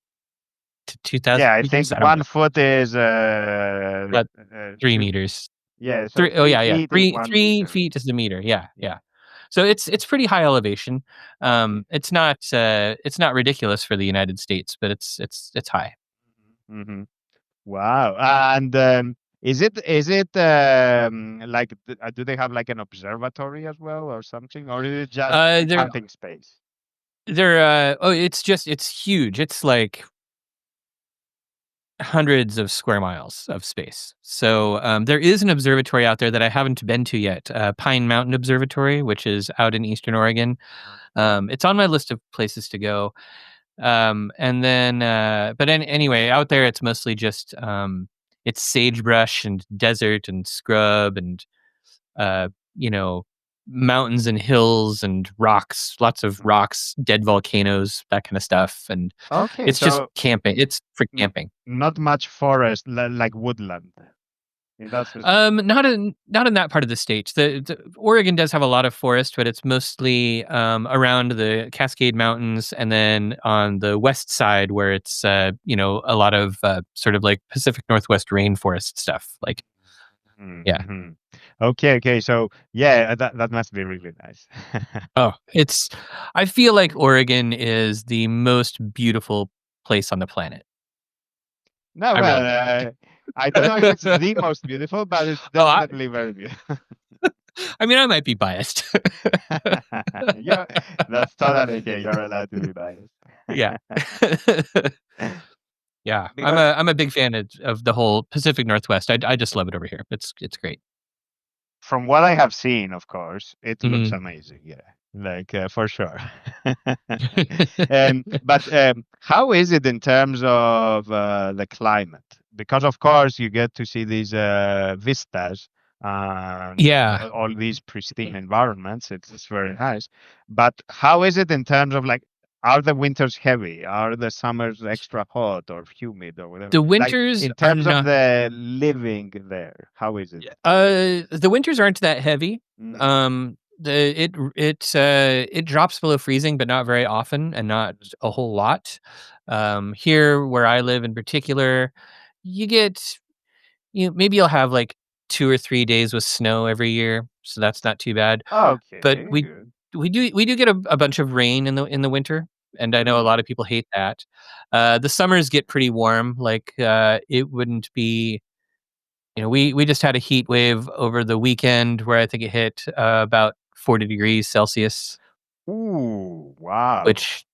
to 2,000 Yeah, I meters? think I don't know. 1 foot is About three two. meters. Yeah, so Three. Oh three yeah, yeah. feet is Three one three meter. feet is the meter. Yeah, yeah. So it's pretty high elevation. Okay. It's not ridiculous for the United States, but it's high. Hmm. Wow. And is it like do they have like an observatory as well or something, or is it just Uh, a there hunting space? it's huge. It's like hundreds of square miles of space. So there is an observatory out there that I haven't been to yet, Pine Mountain Observatory, which is out in Eastern Oregon. It's on my list of places to go. And then, anyway, out there it's mostly just it's sagebrush and desert and scrub and uh, you know mountains and hills and rocks, lots of Mm. rocks, dead volcanoes, that kind of stuff, and Okay, it's just so camping. It's for n- camping. not much forest, like woodland. In that sense. Not in that part of the state. The Oregon does have a lot of forest, but it's mostly around the Cascade Mountains, and then on the west side where it's a lot of sort of like Pacific Northwest rainforest stuff. Like, yeah. Mm-hmm. Okay, okay. So yeah, that must be really nice. Oh, I feel like Oregon is the most beautiful place on the planet. No, I well, really do. I don't know if it's the most beautiful, but it's Oh, definitely very beautiful. I mean, I might be biased. Yeah, that's totally okay. You're allowed to be biased. Yeah. Yeah, I'm Because a big fan of the whole Pacific Northwest. I just love it over here. It's great. from what I have seen, of course, it looks Mhm. amazing. Yeah, like for sure. But how is it in terms of the climate? Because of course you get to see these vistas and Yeah. all these pristine environments. It's very nice. But how is it in terms of like? Are the winters heavy? Are the summers extra hot or humid or whatever? The Like winters in are terms of not the living there, how is it? the winters aren't that heavy. Mm. It drops below freezing, but not very often and not a whole lot. Here where I live in particular, you get maybe you'll have like 2 or 3 days with snow every year, so that's not too bad. But Okay, we good. we do get a bunch of rain in the winter, and I know a Mm. lot of people hate that. The summers get pretty warm, like, it wouldn't be we just had a heat wave over the weekend where I think it hit, about 40 degrees Celsius, Ooh, wow. which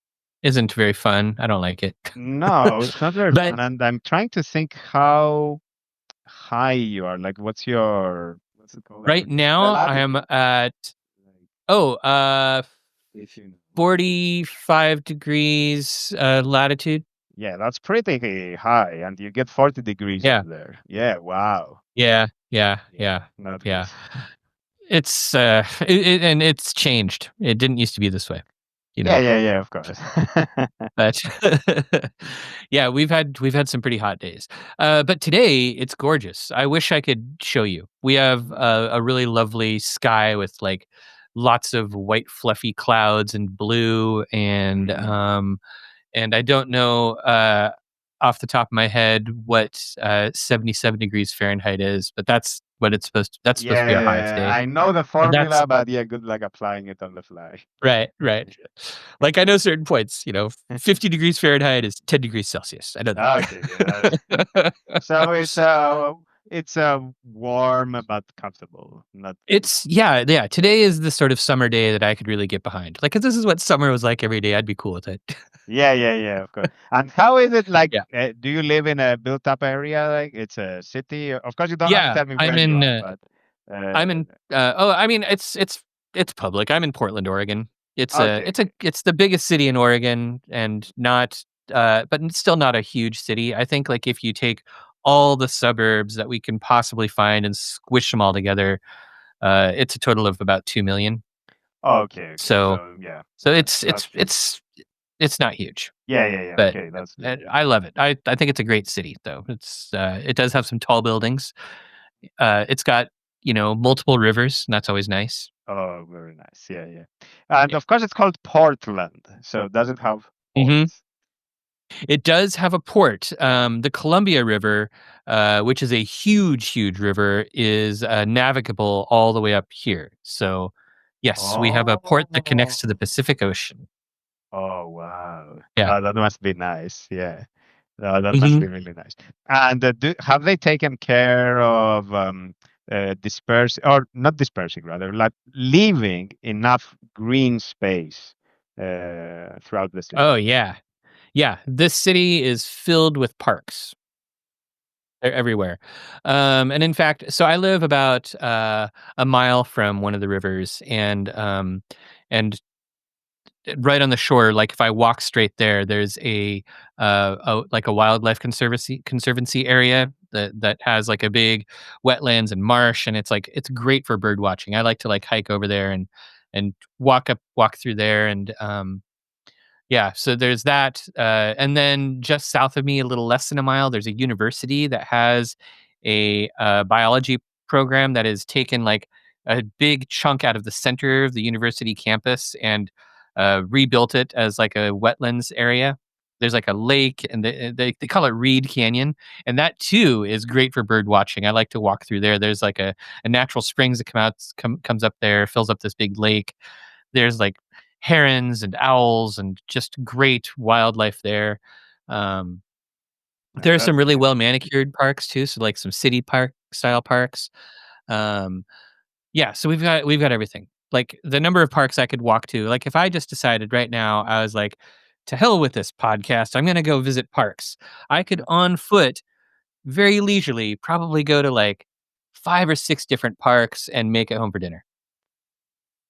isn't very fun. I don't like it. No, it's not very But fun. And I'm trying to think how high you are. Like, what's it called? I right forget. The now, I am latitude. at, Like, oh, if you know. 45 degrees, latitude. Yeah, that's pretty high. And you get 40 degrees up Yeah. there. Yeah, wow. Yeah, yeah, Yeah, yeah, not good. yeah. And it's changed. It didn't used to be this way, you Yeah, know? yeah, yeah, of course. But yeah, we've had some pretty hot days. But today it's gorgeous. I wish I could show you. We have a really lovely sky with like lots of white fluffy clouds and blue Mm. and I don't know off the top of my head what 77 degrees Fahrenheit is, but that's supposed to be our high Yeah, today. I know the And that's formula, but yeah, good luck applying it on the fly. right, right. Like I know certain points, 50 degrees Fahrenheit is 10 degrees Celsius. I know Okay, yeah. that. So it's warm but comfortable. Not Yeah. Today is the sort of summer day that I could really get behind. Like, 'cause this is what summer was like every day. I'd be cool with it. yeah, yeah, yeah, of course. And how is it like? Yeah. Do you live in a built-up area? Like it's a city? Of course, you don't have to Yeah. tell me where you are, but I'm uh, in, oh, I mean, it's public. I'm in Portland, Oregon. okay, okay, It's the biggest city in Oregon and not, but it's still not a huge city. I think like if you take all the suburbs that we can possibly find and squish them all together, it's a total of about 2 million. okay, okay. So, So yeah, so that's that's it's not huge, yeah, yeah, yeah. but Okay, that's good. and I love it. I think it's a great city though. It does have some tall buildings. It's got, multiple rivers, and that's always nice. Oh, very nice. Yeah, yeah. And Yeah. of course, it's called Portland. So does it have Mhm. ports? It does have a port. The Columbia River, which is a huge, huge river, is navigable all the way up here. So, yes, we have a port that connects to the Oh. Pacific Ocean. Oh, wow. Yeah. That must be nice. Yeah. That must be Mhm. really nice. And have they taken care of dispersing, or not dispersing, rather, like leaving enough green space throughout the city? Oh, yeah. Yeah. This city is filled with parks. They're everywhere. And in fact, so I live about a mile from one of the rivers, and right on the shore. Like if I walk straight there, there's like a wildlife conservancy area that has like a big wetlands and marsh, and it's great for bird watching. I like to like hike over there and walk through there, and yeah, so there's that, and then just south of me, a little less than a mile, there's a university that has a biology program that has taken like a big chunk out of the center of the university campus and rebuilt it as like a wetlands area. There's like a lake, and they call it Reed Canyon, and that too is great for bird watching. I like to walk through there. There's like a natural springs that comes up there, fills up this big lake. There's like herons and owls and just great wildlife there. Um, there are some That's really well beautiful. manicured parks too, so like some city park style parks. Um, yeah, so we've got everything. Like the number of parks I could walk to. Like if I just decided right now, I was like, to hell with this podcast, I'm gonna go visit parks. I could on foot, very leisurely, probably go to like 5 or 6 different parks and make it home for dinner.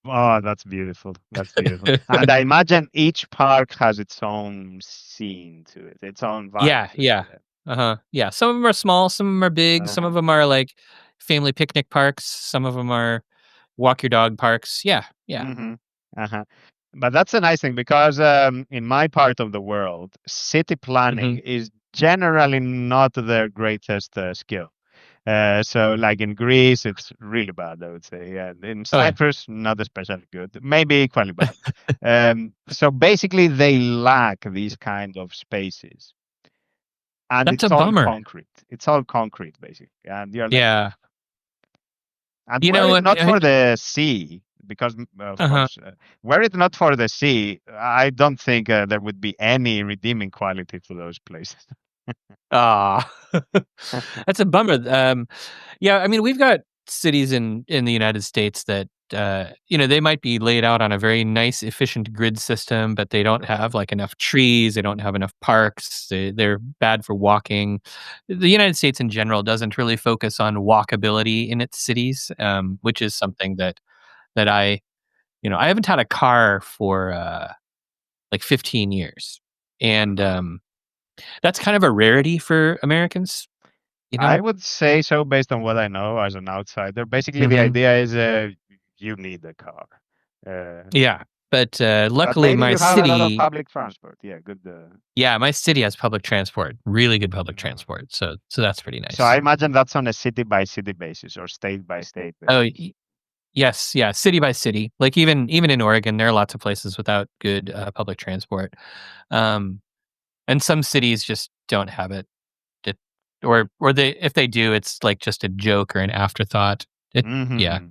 Oh, that's beautiful. That's beautiful. And I imagine each park has its own scene to it, its own Yeah, vibe to it. yeah. Uh-huh. Yeah, some of them are small, some of them are big, some Uh-huh. of them are, like, family picnic parks, some of them are walk your dog parks. Yeah, yeah. Hmm. Uh-huh. But that's a nice thing because in my part of the world, city planning Mhm. is generally not their greatest skill. So, like in Greece, it's really bad, I would say. Yeah. In Oh, yeah. Cyprus, not especially good, maybe equally bad. So basically, they lack these kind of spaces, and That's a it's all bummer. concrete. It's all concrete, basically. And you're like, Yeah. and You were know it what? not for the sea, because of Uh-huh. course, were it not for the sea, I don't think there would be any redeeming quality to those places. Aw. That's a bummer. Yeah, I mean, we've got cities in the United States that, they might be laid out on a very nice, efficient grid system, but they don't have, like, enough trees, they don't have enough parks, they're bad for walking. The United States in general doesn't really focus on walkability in its cities, which is something that I haven't had a car for, like, 15 years, and, Uh-huh. that's kind of a rarity for Americans, you I know? would say so based on what I know as an outsider. Basically, the Mhm. idea is you need a car. Uh, Yeah, but, but luckily maybe my you have a lot of city public transport. Yeah, good. yeah, my city has public transport, really good public Uh, transport, so that's pretty so I nice. imagine that's on a city by city basis or state by state Oh, basis. yes, yeah, city by city. Like, even in Oregon, there are lots of places without good, public transport, um, and some cities just don't have it. It or they if they do, it's, like, just a joke or an afterthought. Yeah. Hmm.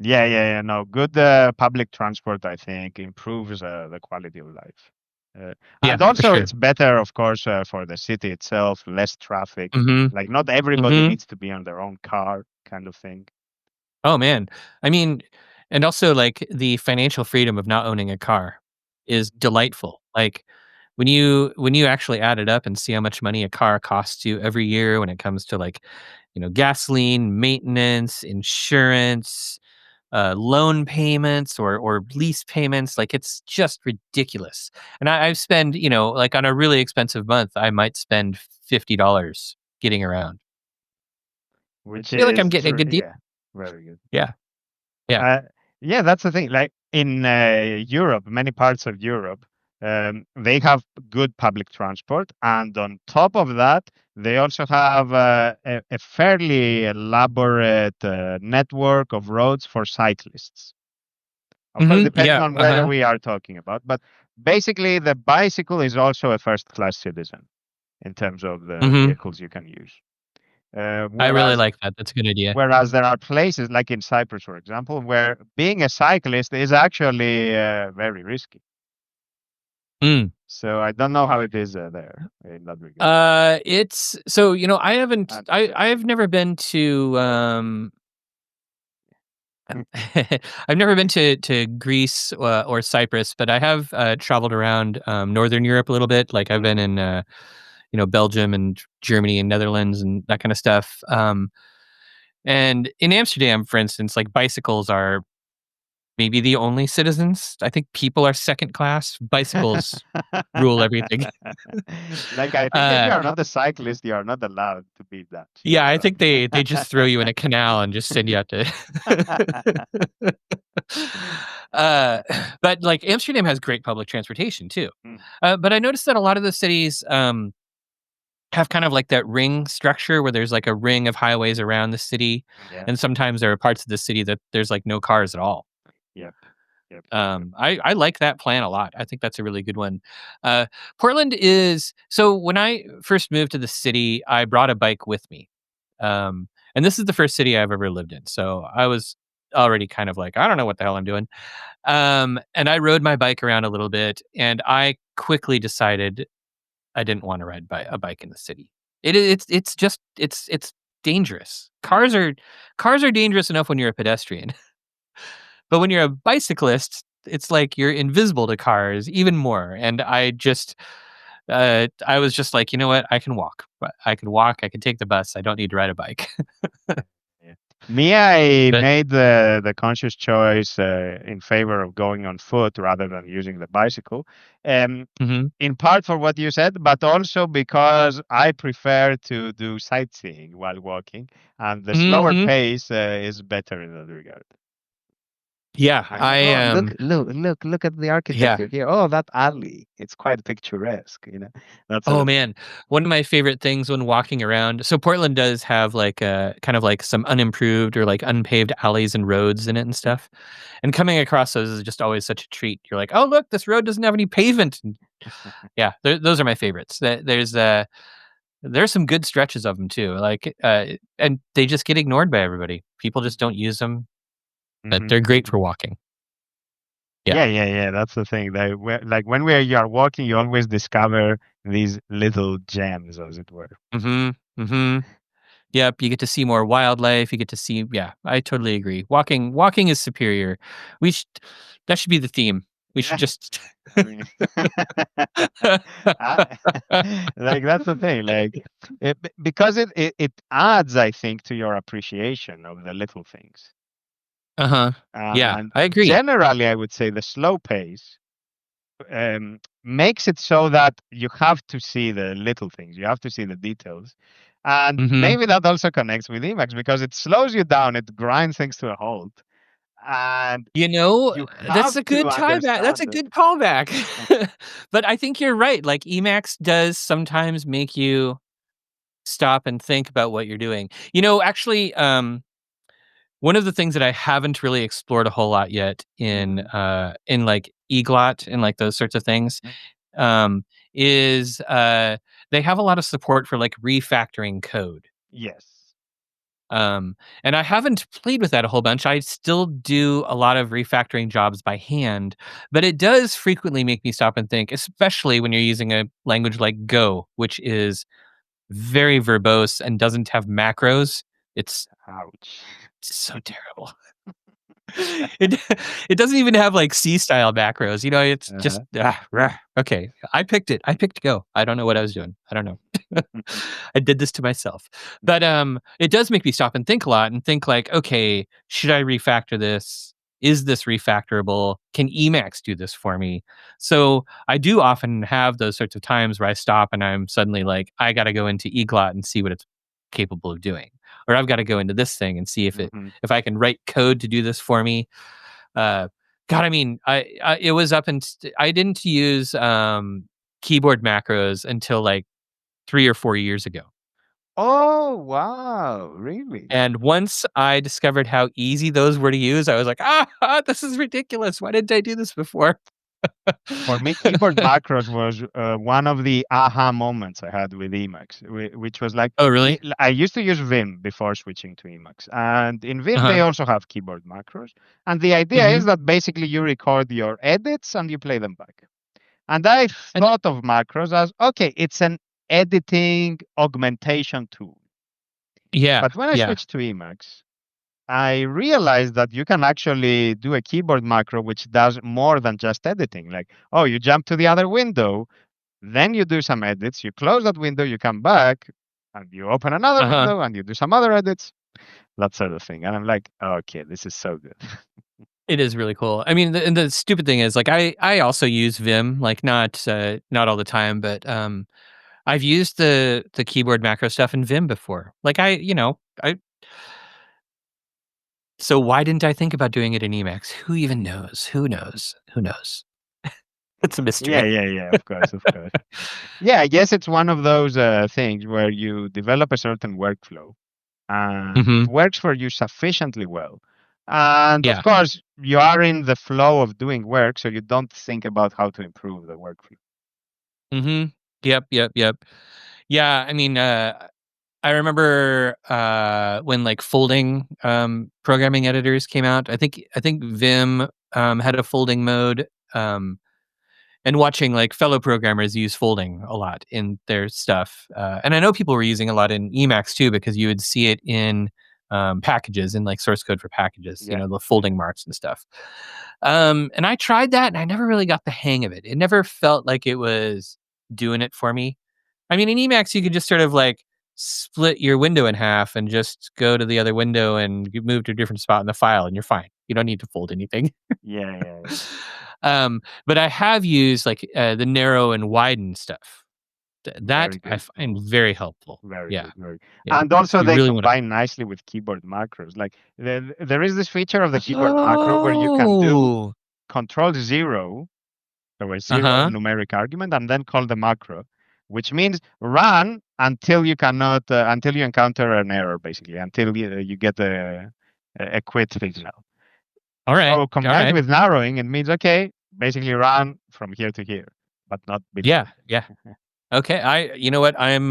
Yeah, yeah, yeah. No, good public transport, I think, improves the quality of life. And Yeah, for also, sure. it's better, of course, for the city itself, less traffic. Mhm, Like, not everybody mhm. needs to be on their own car, kind of thing. Oh, man. I mean, and also, like, the financial freedom of not owning a car is delightful. Like, when you actually add it up and see how much money a car costs you every year when it comes to, like, gasoline, maintenance, insurance, loan payments or lease payments, like, it's just ridiculous. And I spend, like, on a really expensive month, I might spend $50 getting around. I Which feel like I'm is getting a true. good deal. Yeah, very good. Yeah, yeah. Uh, yeah, that's the thing. Like in Europe, many parts of Europe, they have good public transport, and on top of that, they also have a fairly elaborate network of roads for cyclists. Of course, Mhm, depending yeah, on where uh-huh. we are talking about, but basically, the bicycle is also a first-class citizen in terms of the Mhm. vehicles you can use. I really Whereas like that, that's a good idea. Whereas there are places like in Cyprus, for example, where being a cyclist is actually very risky. Mm. So I don't know how it is there in that regard. It's so, I haven't And I've never been to, I've never been to Greece, or Cyprus, but I have, traveled around, Northern Europe a little bit, like, I've been mhm. in, Belgium and Germany and Netherlands and that kinda stuff, and in Amsterdam, for instance, like, bicycles are maybe the only citizens. I think people are second class. Bicycles rule everything. Like, I think if you Uh, are not a cyclist, you are not allowed to be that. yeah, I think they just throw you in a canal and just send you out to. uh, but like Amsterdam has great public transportation too. Mm, But I noticed that a lot of the cities have kind of like that ring structure where there's like a ring of highways around the city, yeah. and sometimes there are parts of the city that there's like no cars at all. Yep. Yep. I like that plan a lot. I think that's a really good one. Uh, Portland is so when I first moved to the city, I brought a bike with me, and this is the first city I've ever lived in. So I was already kind of like, I don't know what the hell I'm doing. And I rode my bike around a little bit, and I quickly decided I didn't want to ride by a bike in the city. It's just it's dangerous. Cars are dangerous enough when you're a pedestrian. But when you're a bicyclist, it's like you're invisible to cars even more. And I was just like, you know what? I can walk. I can walk. I can take the bus. I don't need to ride a bike. Yeah. Me, I But made the conscious choice in favor of going on foot rather than using the bicycle. Um, mhm. in part for what you said, but also because I prefer to do sightseeing while walking, and the Mhm, slower mhm. pace is better in that regard. Yeah, I'm like, I oh, look at the yeah. architecture here. Oh, that alley. It's quite picturesque, that sort Oh of thing. man, one of my favorite things when walking around. So Portland does have like a kind of like some unimproved or like unpaved alleys and roads in it and stuff. And coming across those is just always such a treat. You're like, oh look, this road doesn't have any pavement. And yeah, those are my favorites. There's some good stretches of them too. And they just get ignored by everybody. People just don't use them, but Hmm. they're great for walking. Yeah. Yeah. That's the thing. Like when you are walking, you always discover these little gems, as it were. Mm-hmm. Mm-hmm. Yep, you get to see more wildlife, you get to see yeah, I totally agree. Walking is superior. We should that should be the theme. We should Yeah. just I mean, I, like that's the thing. Like, because it adds, I think, to your appreciation of the little things. Uh-huh. Yeah, And I agree. generally, I would say the slow pace makes it so that you have to see the little things. You have to see the details. And Mhm. maybe that also connects with Emacs because it slows you down. It grinds things to a halt. And You know, you that's have a to good tie back. That's understand a it. good callback. But I think you're right, like, Emacs does sometimes make you stop and think about what you're doing. Actually, one of the things that I haven't really explored a whole lot yet Mhm. in like eglot and like those sorts of things um, is they have a lot of support for like refactoring code. Yes. Um, and I haven't played with that a whole bunch. I still do a lot of refactoring jobs by hand, but it does frequently make me stop and think, especially when you're using a language like Go, which is very verbose and doesn't have macros. It's Ouch. so terrible. It it doesn't even have like C style macros. It's just Uh-huh. rah. Okay. I picked it. I picked Go. I don't know what I was doing. I don't know. I did this to myself. But it does make me stop and think a lot and think like, okay, should I refactor this? Is this refactorable? Can Emacs do this for me? So I do often have those sorts of times where I stop and I'm suddenly like, I got to go into eglot and see what it's capable of doing, or I've got to go into this thing and see Mhm. if I can write code to do this for me. Uh, God, I mean, I it was up and I didn't use keyboard macros until like 3 or 4 years ago. Oh, wow. Really? And once I discovered how easy those were to use, I was like, this is ridiculous. Why didn't I do this before? For me, keyboard macros was one of the aha moments I had with Emacs, which was like, Oh, really? I used to use Vim before switching to Emacs. And in Vim, Uh-huh. they also have keyboard macros. And the idea Hmm. is that basically you record your edits and you play them back. And I And thought of macros as, okay, it's an editing augmentation tool. yeah, But when I yeah. switched to Emacs, I realized that you can actually do a keyboard macro which does more than just editing. Like, oh, you jump to the other window, then you do some edits, you close that window, you come back, and you open another Uh-huh. window and you do some other edits, that sort of thing. And I'm like, okay, this is so good. It is really cool. I mean, and the stupid thing is, like, I also use Vim, like, not all the time, but, I've used the keyboard macro stuff in Vim before. Like, I so why didn't I think about doing it in Emacs? Who even knows? Who knows? Who knows? It's a Yeah, mystery. yeah, yeah. Of course, of course. Yeah, I guess it's one of those things where you develop a certain workflow and it Mhm. works for you sufficiently well. And of Yeah. course, you are in the flow of doing work, so you don't think about how to improve the workflow. Mhm. Yep, yep, yep. Yeah, I mean, I remember, when, like, folding, programming editors came out. I think Vim, had a folding mode, um, and watching, like, fellow programmers use folding a lot in their stuff, and I know people were using a lot in Emacs too because you would see it in, packages, in, like, source code for packages, Yeah. the folding marks and stuff. And I tried that, and I never really got the hang of it. It never felt like it was doing it for me. I mean, in Emacs, you could just sort of, like, split your window in half and just go to the other window and you move to a different spot in the file, and you're fine. You don't need to fold anything. Yeah, yeah, yeah. But I have used, like, the narrow and widen stuff. That Very I good. find very helpful. Very Yeah, good. Very. yeah. And So also you they really wanna. combine nicely with keyboard macros. Like there is this feature of the keyboard macro where you can do Oh! control zero, so a zero Uh-huh, numeric argument, and then call the macro, which means run until you cannot, until you encounter an error, basically, until you get a quit signal. alright, So combined alright. with narrowing, it means, okay, basically run from here to here, but not Yeah, between. yeah. Okay, you know what? I'm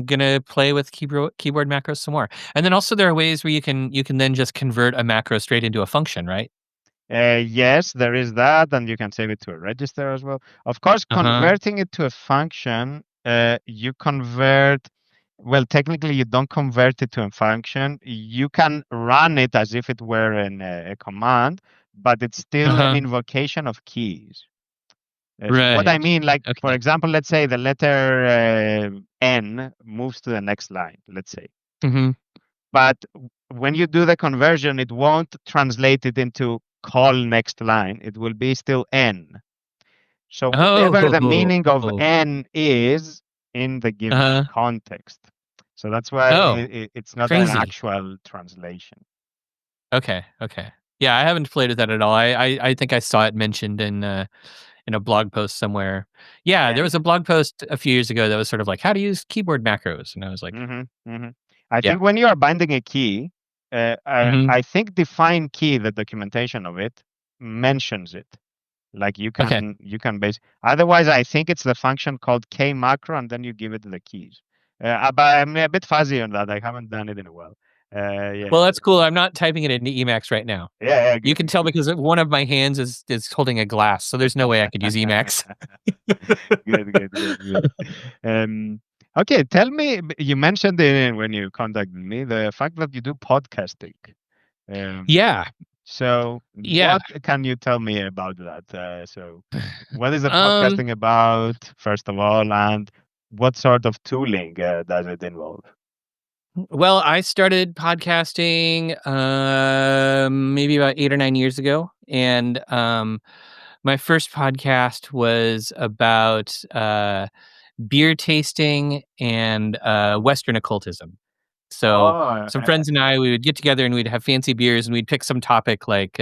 gonna play with keyboard macros some more. And then also there are ways where you can then just convert a macro straight into a function, right? Yes, there is that, and you can save it to a register as well. Of course, Uh-huh. converting it to a function, you convert, well, technically, you don't convert it to a function. You can run it as if it were a command, but it's still an Uh-huh. invocation of keys. So what I Right. mean, like, for Okay. example, let's say the letter N moves to the next line, let's say. Mhm. But when you do the conversion, it won't translate it into call next line. It will be still N. So whatever the Oh. meaning of N is in the given Uh-huh. context. So that's why Oh, it's not an crazy. actual translation. Okay, okay. Yeah, I haven't played with that at all. I think I saw it mentioned in a blog post somewhere. Yeah, Yeah, there was a yeah. blog post a few years ago that was sort of like, "How to use keyboard macros," and I was like, I "Yeah." think when you are binding a key, Mhm. I think define key, the documentation of it mentions it. Like Okay. you can base. Otherwise, I think it's the function called k macro, and then you give it the keys. But I'm a bit fuzzy on that. I haven't done it in a while. Yeah, Well, that's cool. I'm not typing it into Emacs right now. yeah, yeah. You Good, can tell because one of my hands is holding a glass, so there's no way I could use Emacs. good, good, good, good. Okay, tell me. You mentioned it when you contacted me the fact that you do podcasting. Um, Yeah, so, yeah. what can you tell me about that? So, what is the Um, podcasting about, first of all, and what sort of tooling does it involve? well, I started podcasting, maybe about 8 or 9 years ago, and, my first podcast was about, beer tasting and, Western occultism. So, Oh, some friends and I, we would get together and we'd have fancy beers and we'd pick some topic like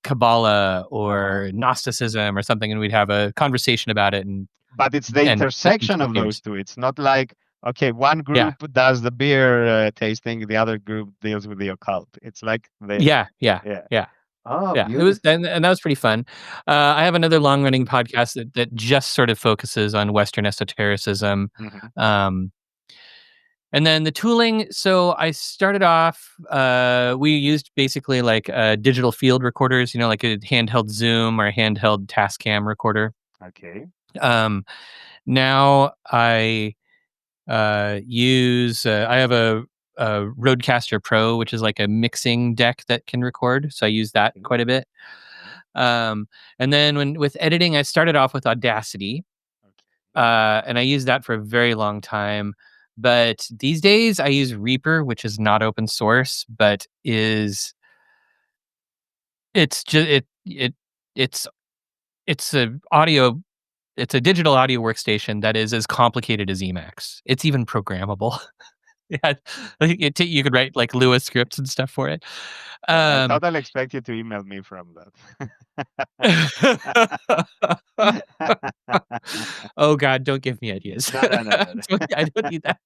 Kabbalah uh-huh. or Gnosticism or something, and we'd have a conversation about it But it's the and sip intersection some of those beers. two. It's not like, okay, one Yeah. group does the beer tasting, the other group deals with the occult. It's like Yeah, yeah, yeah. yeah. Oh, Yeah, it was beautiful. and that was pretty fun. I have another long running podcast that just sort of focuses on Western esotericism. Hmm. Um, and then the tooling. So I started off. We used basically like digital field recorders, like a handheld Zoom or a handheld Tascam recorder. Okay. Um, Now I use. I have a Rodecaster Pro, which is like a mixing deck that can record. So I use that Okay. quite a bit. Okay. Um, and then with editing, I started off with Audacity, Okay. and I used that for a very long time. But these days, I use Reaper, which is not open source, but is It's just it's it's a audio it's a digital audio workstation that is as complicated as Emacs. It's even programmable. Yeah, like, you could write, like, Lua scripts and stuff for it. I Um totally expect you to email me from that. Oh god, don't give me ideas. No, no, no, no, I don't need that.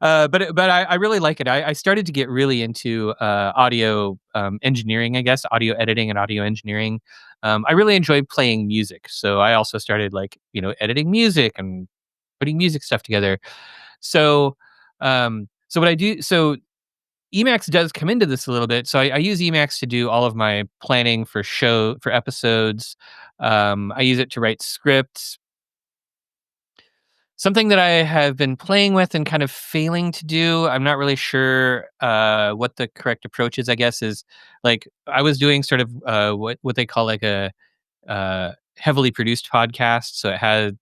no. But I really like it. I started to get really into, audio, engineering, I guess, audio editing and audio engineering. I really enjoy playing music, so I also started, like, editing music and putting music stuff together. So, so what I do so Emacs does come into this a little bit. So I use Emacs to do all of my planning for episodes. I use it to write scripts. Something that I have been playing with and kind of failing to do. I'm not really sure what the correct approach is. I guess is like I was doing sort of what they call like a heavily produced podcast. So it had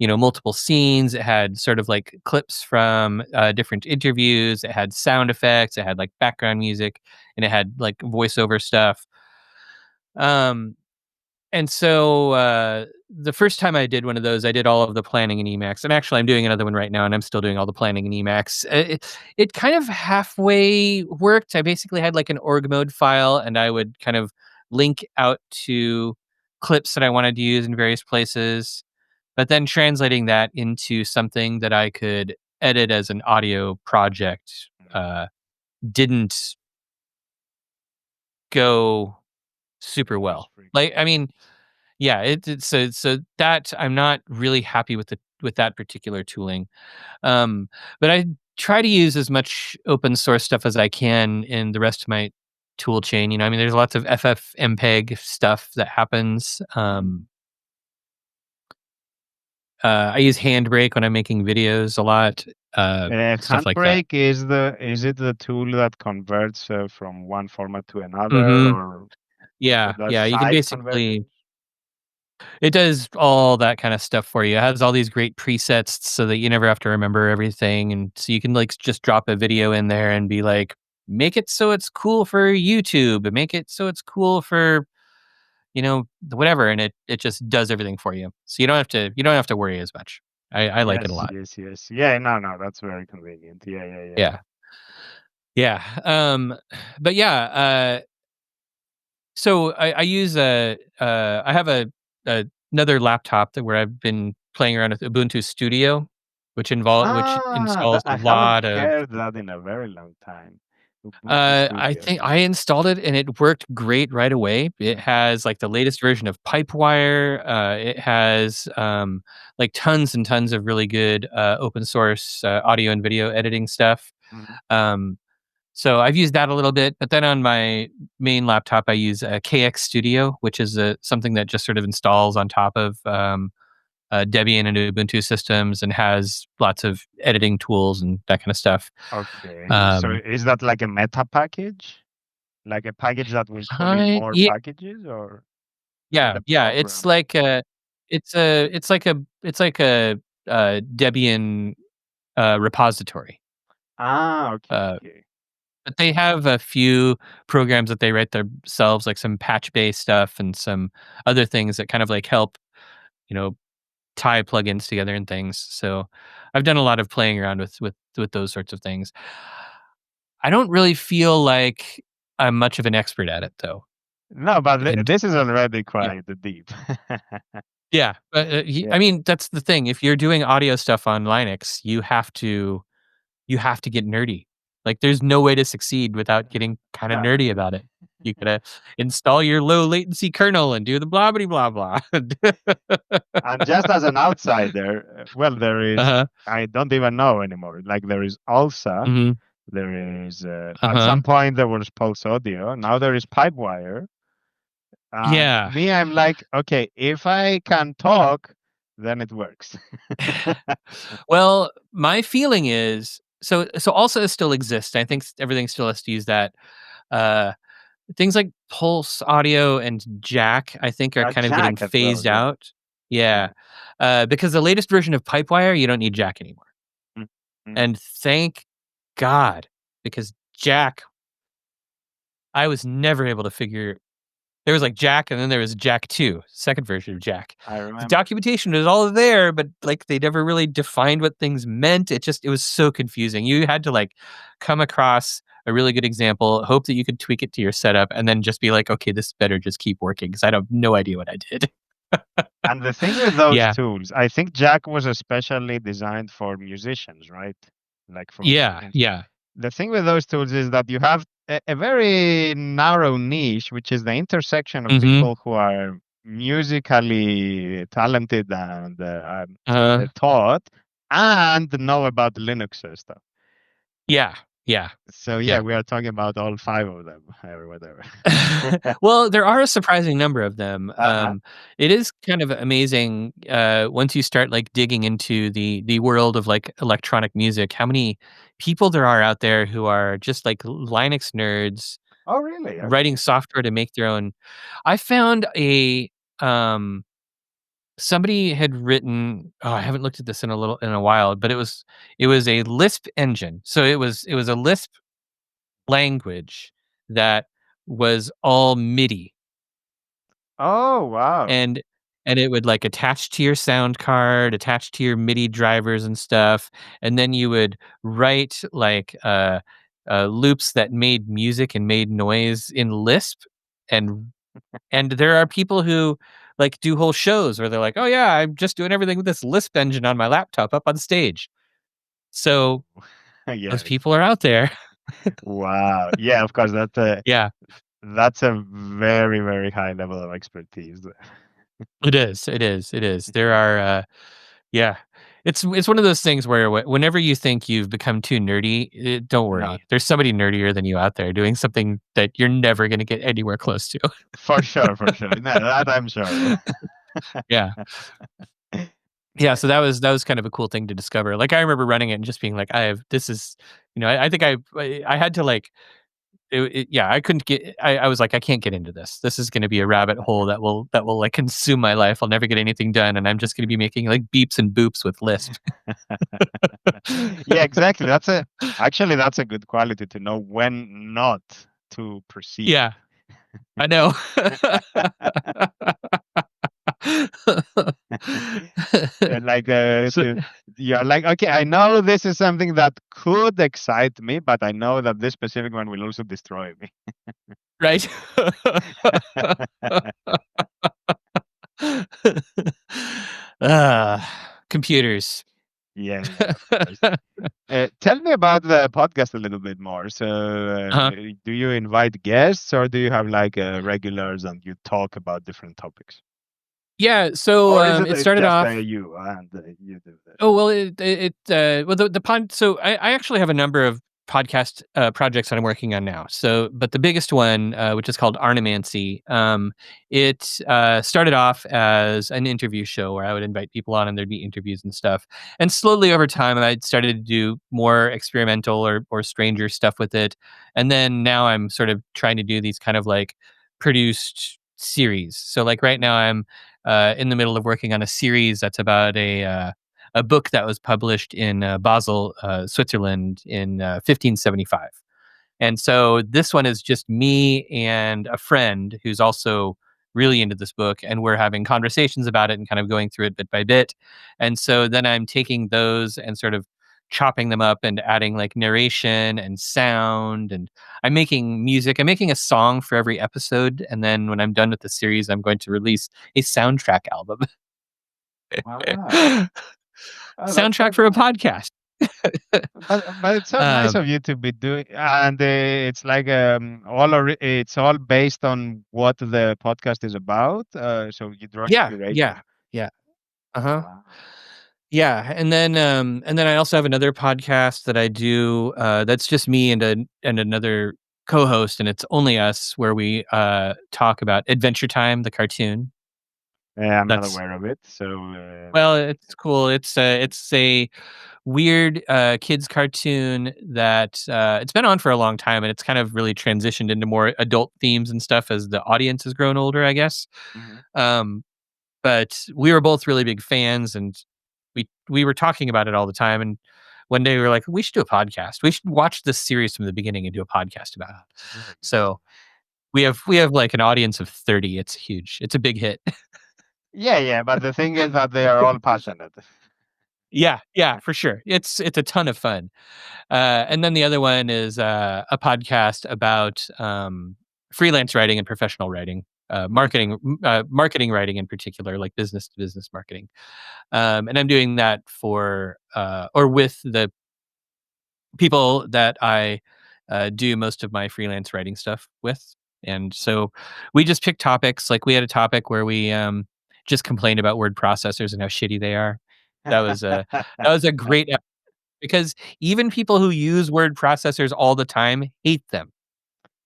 multiple scenes. It had sort of like clips from different interviews. It had sound effects. It had like background music, and it had like voiceover stuff. Um, and so the first time I did one of those, I did all of the planning in Emacs. And actually, I'm doing another one right now, and I'm still doing all the planning in Emacs. It kind of halfway worked. I basically had like an org mode file, and I would kind of link out to clips that I wanted to use in various places. But then translating that into something that I could edit as an audio project didn't go super As well. Like, I frequently. mean, yeah, it's so that I'm not really happy with that particular tooling. Um, but I try to use as much open source stuff as I can in the rest of my tool chain. I mean, there's lots of FFmpeg stuff that happens. Mm. I use Handbrake when I'm making videos a lot, stuff like that. Handbrake is it the tool that converts from one format to another, Mhm. or Yeah, does yeah, you can size basically conversions? it does all that kinda stuff for you. It has all these great presets so that you never have to remember everything, and so you can, like, just drop a video in there and be like, "Make it so it's cool for YouTube, and make it so it's cool for," whatever, and it just does everything for you. So you don't have to worry as much. I like it a Yes, lot. yes, yes. Yeah, no, no, that's very convenient. Yeah, yeah, yeah. Yeah. Yeah, but yeah, so I use I have another laptop that where I've been playing around with Ubuntu Studio, which installs I a haven't lot of. heard that in a very long time. Ubuntu I Studio. think I installed it and it worked great right away. It Mm, has like the latest version of Pipewire. It has like tons and tons of really good open source audio and video editing stuff. mhm. Um, So I've used that a little bit, but then on my main laptop, I use KX Studio, which is something that just sort of installs on top of Debian and Ubuntu systems and has lots of editing tools and that kind of stuff. Okay, so Um, is that like a meta package? Like a package that will pull in more yeah, packages, or in yeah, the yeah. It's program? like it's like a Debian repository. Okay, Uh, okay. but they have a few programs that they write themselves, like some patch based stuff and some other things that kind of like help you know, tie plugins together and things. So I've done a lot of playing around with those sorts of things. I don't really feel like I'm much of an expert at it though. No, but And this is already yeah. quite deep. Yeah, but Yeah. I mean that's the thing. If you're doing audio stuff on Linux, you have to get nerdy. Like there's no way to succeed without getting kind of No, nerdy about it. You gotta install your low latency kernel and do the blah blah blah blah. and just as an outsider, well, there is, Uh-huh. I don't even know anymore. Like there is ALSA, Hmm. there is, at Uh-huh. some point there was Pulse Audio, now there is Pipewire. And Yeah. me, I'm like, okay, if I can talk, then it works. Well, my feeling is so also still exists. I think everything still has to use that. Uh, things like Pulse Audio and Jack, I think, are kind of getting Jack as well, phased yeah. out. Yeah, Yeah. because the latest version of Pipewire, you don't need Jack anymore, Mm, mm. and thank God, because Jack, I was never able to figure. there was like Jack, and then there was Jack 2, second version of Jack. I The remember. documentation was all there, but like they never really defined what things meant. It was so confusing. You had to like come across a really good example, hope that you could tweak it to your setup, and then just be like, okay, this better just keep working because I have no idea what I did. And the thing with those Yeah. tools, I think Jack was especially designed for musicians, right? Like for Yeah. musicians. Yeah. The thing with those tools is that you have a very narrow niche, which is the intersection of Hmm. people who are musically talented and Uh, taught and know about the Linux stuff. yeah. Yeah. So yeah, Yeah. we are talking about all five of them or whatever. Well, there are a surprising number of them. Uh-huh. It is kind of amazing once you start like digging into the world of like electronic music, how many people there are out there who are just like Linux nerds Oh, really? writing Okay. software to make their own. I found a somebody had written. Oh, I haven't looked at this in a while, but it was a Lisp engine. So it was a Lisp language that was all MIDI Oh, wow. and it would like attach to your sound card, attach to your MIDI drivers and stuff, and then you would write like loops that made music and made noise in Lisp, and there are people who like do whole shows where they're like, "Oh yeah, I'm just doing everything with this Lisp engine on my laptop up on stage." So those Yes. people are out there. Wow. Yeah, of course, Yeah, that's a very, very high level of expertise. it is. It is. It is. There are. Yeah. It's one of those things where whenever you think you've become too nerdy, don't Not worry. There's somebody nerdier than you out there doing something that you're never going to get anywhere close to. for sure, for sure. No, that I'm sure. Yeah. Yeah, so that was kind of a cool thing to discover. Like I remember running it and just being like, I have this is, I think I had to like yeah, I couldn't get I was like I can't get into this. This is going to be a rabbit hole that will like consume my life. I'll never get anything done and I'm just going to be making like beeps and boops with Lisp. Yeah, exactly. That's a good quality to know when not to proceed. Yeah, I know. Like So you're like, okay, I know this is something that could excite me, but I know that this specific one will also destroy me. right? Computers. Yeah, yeah, of course. Tell me about the podcast a little bit more. So, Uh-huh. do you invite guests or do you have like regulars and you talk about different topics? Yeah, so, Or is it it started just off. you and you do this? Oh, well, well, the pod so I actually have a number of podcast, projects that I'm working on now. So, but the biggest one, which is called Arnemancy, it, started off as an interview show where I would invite people on and there'd be interviews and stuff. And slowly over time, I started to do more experimental or stranger stuff with it. And then now I'm sort of trying to do these kind of like produced series. So, like right now, I'm in the middle of working on a series that's about a book that was published in Basel, Switzerland in 1575. And so this one is just me and a friend who's also really into this book, and we're having conversations about it and kind of going through it bit by bit. And so then I'm taking those and sort of chopping them up and adding like narration and sound, and I'm making music. I'm making a song for every episode, and then when I'm done with the series, I'm going to release a soundtrack album. Wow. Oh, that's so Soundtrack for a nice. podcast. But it's so nice um, of you to be doing, and it's like it's all based on what the podcast is about. So you don't yeah, curate yeah, them. yeah. Uh-huh. Wow. Yeah, and then I also have another podcast that I do, that's just me and another co-host, and it's only us, where we, talk about Adventure Time, the cartoon. Yeah, I'm not That's aware of it. So Well, it's cool. It's a weird, kids cartoon that, it's been on for a long time, and it's kind of really transitioned into more adult themes and stuff as the audience has grown older, I guess. mhm. Um, but we were both really big fans, and we were talking about it all the time, and one day we were like, "We should do a podcast. We should watch this series from the beginning and do a podcast about it." Very good So, idea. we have like an audience of 30. It's huge. It's a big hit. Yeah, yeah, but the thing is that they are all passionate. Yeah, yeah, for sure. It's a ton of fun. And then the other one is a podcast about freelance writing and professional writing, Mm. marketing writing in particular, like business to business marketing. And I'm doing that for or with the people that I do most of my freelance writing stuff with. And so we just pick topics. Like we had a topic where we just complained about word processors and how shitty they are. That was a that was a great because even people who use word processors all the time hate them.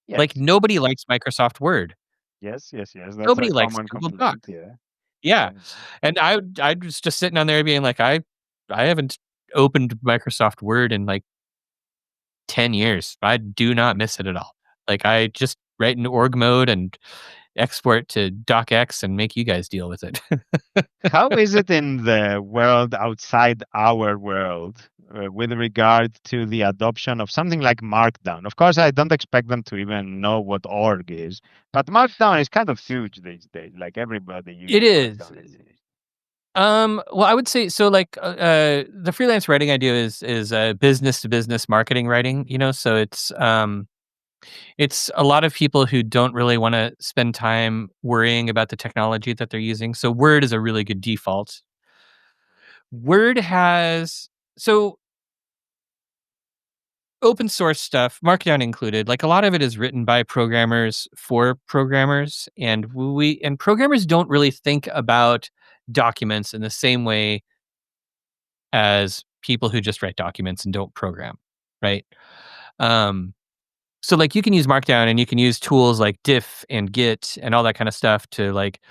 Like, Yes, nobody likes Microsoft Word. yes, yes, yes. That's a Nobody likes common Google Docs. complaint. Yeah, Yeah, yeah. and I was just sitting on there being like, I haven't opened Microsoft Word in, like, 10 years. I do not miss it at all. Like, I just write in org mode and export to docx and make you guys deal with it. How is it in the world outside our world with regard to the adoption of something like Markdown? Of course, I don't expect them to even know what org is, but Markdown is kind of huge these days. Like everybody It uses is. Markdown these days. Well, I would say so. Like, the freelance writing I do is business to business marketing writing. So it's a lot of people who don't really want to spend time worrying about the technology that they're using. So Word is a really good default. Word has so open source stuff, Markdown included. Like a lot of it is written by programmers for programmers, and programmers don't really think about documents in the same way as people who just write documents and don't program, right? Um, so like you can use Markdown and you can use tools like diff and git and all that kind of stuff to like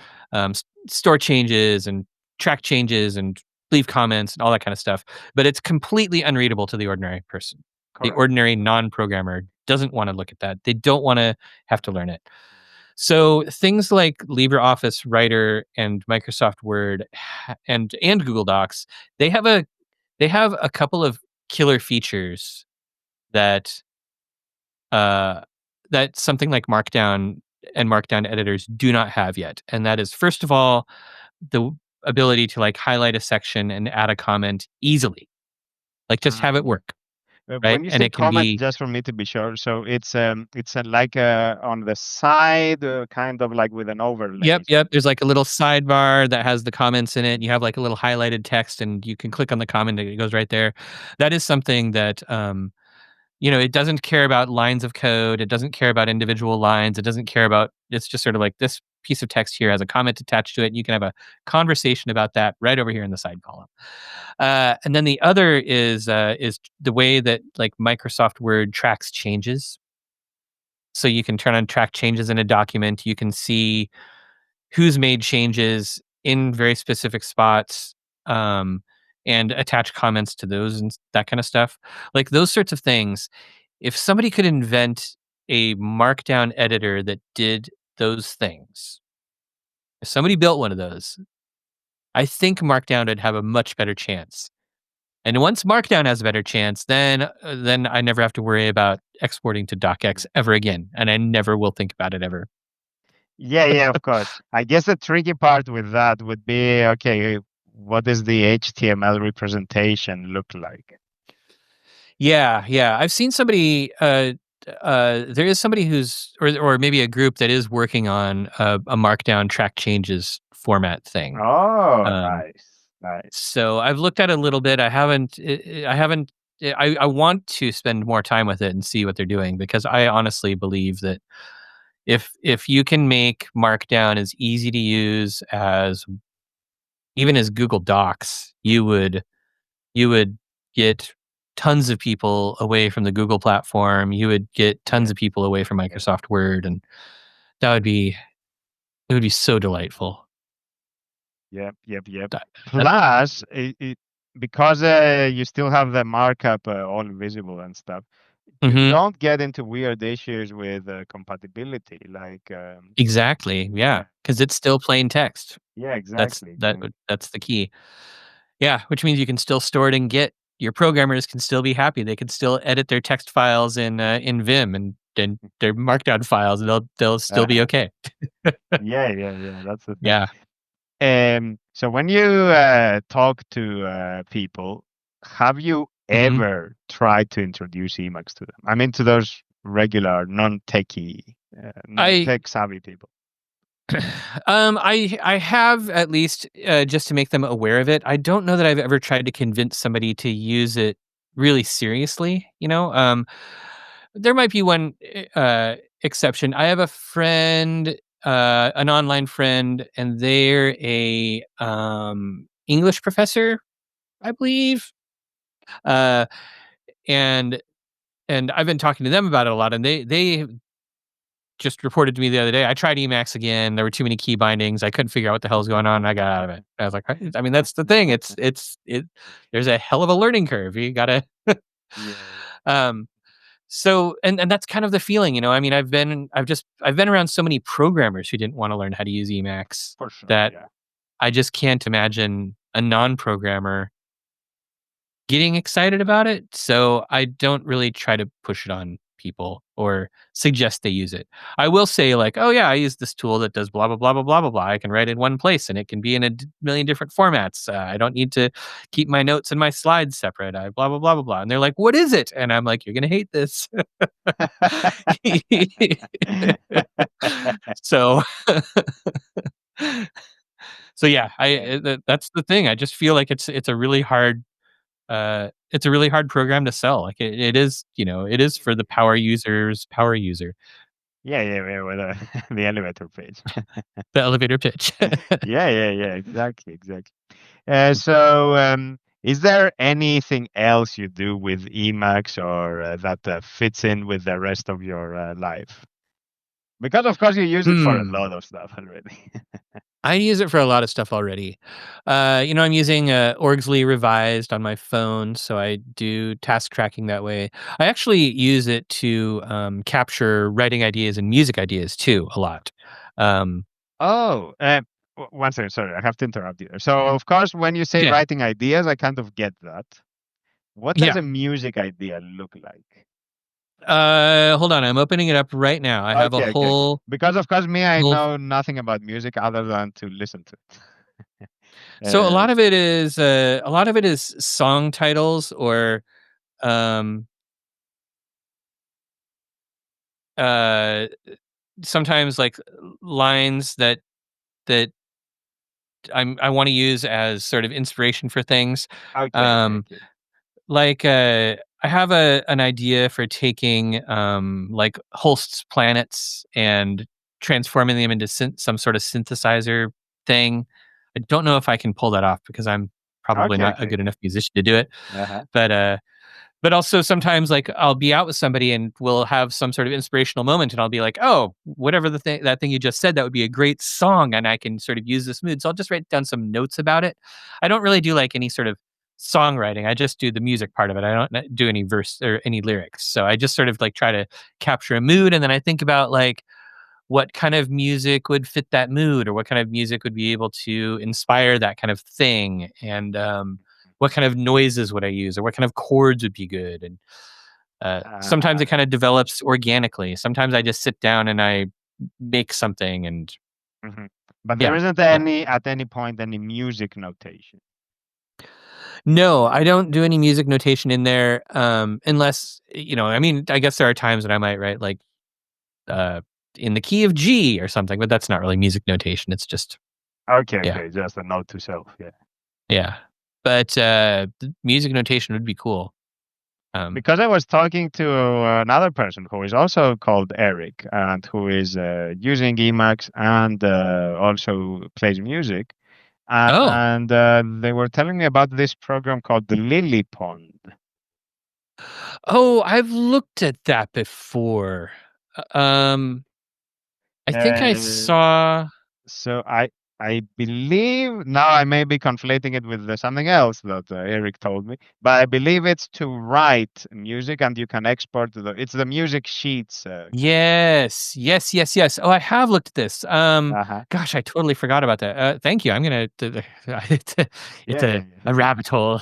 store changes and track changes and leave comments and all that kind of stuff. But it's completely unreadable to the ordinary person. The Correct. ordinary non-programmer doesn't want to look at that. They don't want to have to learn it. So things like LibreOffice Writer and Microsoft Word and Google Docs, they have a they have a couple of killer features that uh, that something like Markdown and Markdown editors do not have yet. And that is, first of all, the ability to like highlight a section and add a comment easily, like just have it Mm. work, right? When you And say it can comment, be, just for me to be sure, so it's like on the side, kind of like with an overlay. yep, yep. There's like a little sidebar that has the comments in it. And you have like a little highlighted text, and you can click on the comment and it goes right there. That is something that it doesn't care about lines of code. It doesn't care about individual lines. It doesn't care about, it's just sort of like this piece of text here has a comment attached to it. And you can have a conversation about that right over here in the side column. And then the other is the way that like Microsoft Word tracks changes. So you can turn on track changes in a document. You can see who's made changes in very specific spots, um, and attach comments to those and that kind of stuff. Like those sorts of things. If somebody could invent a markdown editor that did those things, if somebody built one of those, I think Markdown would have a much better chance. And once Markdown has a better chance, then I never have to worry about exporting to docx ever again, and I never will think about it ever. Yeah, yeah, of course. I guess the tricky part with that would be, okay, what does the HTML representation look like? Yeah, yeah. I've seen somebody. There is somebody who's, or maybe a group that is working on a Markdown track changes format thing. Oh, Um, nice, nice. so I've looked at it a little bit. I haven't. I haven't. I want to spend more time with it and see what they're doing, because I honestly believe that if you can make Markdown as easy to use as even as Google Docs, you would get tons of people away from the Google platform. You would get tons Yeah, of people away from yeah, Microsoft Word, and that would be it would be so delightful. yep, yep, yep. That Plus, because you still have the markup all visible and stuff, you Mhm. don't get into weird issues with compatibility. Like, Exactly, yeah, yeah, because it's still plain text. yeah, exactly. That's the key. Yeah, which means you can still store it in Git. Your programmers can still be happy. They can still edit their text files in Vim and and they're markdown files, and they'll still be Uh-huh. okay. Yeah. That's the thing. Yeah. So when you talk to people, have you Mhm. ever tried to introduce Emacs to them? I mean, to those regular, non-techie, I non-tech savvy people. I have at least, just to make them aware of it. I don't know that I've ever tried to convince somebody to use it really seriously, you know? There might be one, exception. I have a friend, an online friend, and they're a, English professor, I believe. Uh, and I've been talking to them about it a lot, and they just reported to me the other day, I tried Emacs again. There were too many key bindings. I couldn't figure out what the hell's going on. And I got out of it. I was like, I mean, that's the thing. It. There's a hell of a learning curve. You gotta. Yeah. um. So, and that's kind of the feeling, you know. I mean, I've been around so many programmers who didn't want to learn how to use Emacs For sure. that Yeah. I just can't imagine a non-programmer getting excited about it. So I don't really try to push it on people or suggest they use it. I will say like, oh yeah, I use this tool that does blah blah blah blah blah blah blah. I can write in one place and it can be in million different formats. I don't need to keep my notes and my slides separate. I blah blah blah blah blah. And they're like, what is it? And I'm like, you're gonna hate this. so so yeah, Yeah. that's the thing. I just feel like it's a really hard it's a really hard program to sell. Like it is, you know, it is for the power user, Yeah. With the elevator page. the elevator pitch. Yeah. Exactly. Is there anything else you do with Emacs or that fits in with the rest of your life? Because of course you use it for a Hmm. lot of stuff already. I use it for a lot of stuff already. You know, I'm using Orgsley Revised on my phone, so I do task tracking that way. I actually use it to capture writing ideas and music ideas too a lot. Um, Oh, one second. Sorry, I have to interrupt you there. So, of course, when you say yeah, writing ideas, I kind of get that. What does yeah. a music idea look like? Hold on, I'm opening it up right now. I have a Okay. whole Because, of course, me, I whole know nothing about music other than to listen to it. So uh, a lot of it is song titles or um uh sometimes like lines that I want to use as sort of inspiration for things. Um okay. like I have an idea for taking like Holst's planets and transforming them into some sort of synthesizer thing. I don't know if I can pull that off because I'm probably not a good Okay. enough musician to do it. Uh-huh. But also sometimes like I'll be out with somebody and we'll have some sort of inspirational moment and I'll be like, oh, whatever that thing you just said, that would be a great song and I can sort of use this mood. So I'll just write down some notes about it. I don't really do like any sort of songwriting. I just do the music part of it. I don't do any verse or any lyrics. So I just sort of like try to capture a mood and then I think about like what kind of music would fit that mood or what kind of music would be able to inspire that kind of thing and what kind of noises would I use or what kind of chords would be good and sometimes it Uh, kind of develops organically. Sometimes I just sit down and I make something and mhm. But there yeah, isn't yeah. any, at any point, any music notation. No, I don't do any music notation in there unless you know, I mean, I guess there are times that I might write like uh in the key of G or something, but that's not really music notation. It's just yeah. Okay. Just a note to self. Yeah. Yeah. But, music notation would be cool. Um Because I was talking to another person who is also called Eric and who is using Emacs and also plays music. Oh. And they were telling me about this program called the Lily Pond. Oh, I've looked at that before. I think I Uh, saw so I I believe now I may be conflating it with something else that Eric told me, but I believe it's to write music and you can export it's the music sheets. Yes. Yes, yes, yes. Oh, I have looked at this. Uh-huh. Gosh, I totally forgot about that. Thank you. I'm gonna it's Yeah, yeah, a yeah. rabbit hole.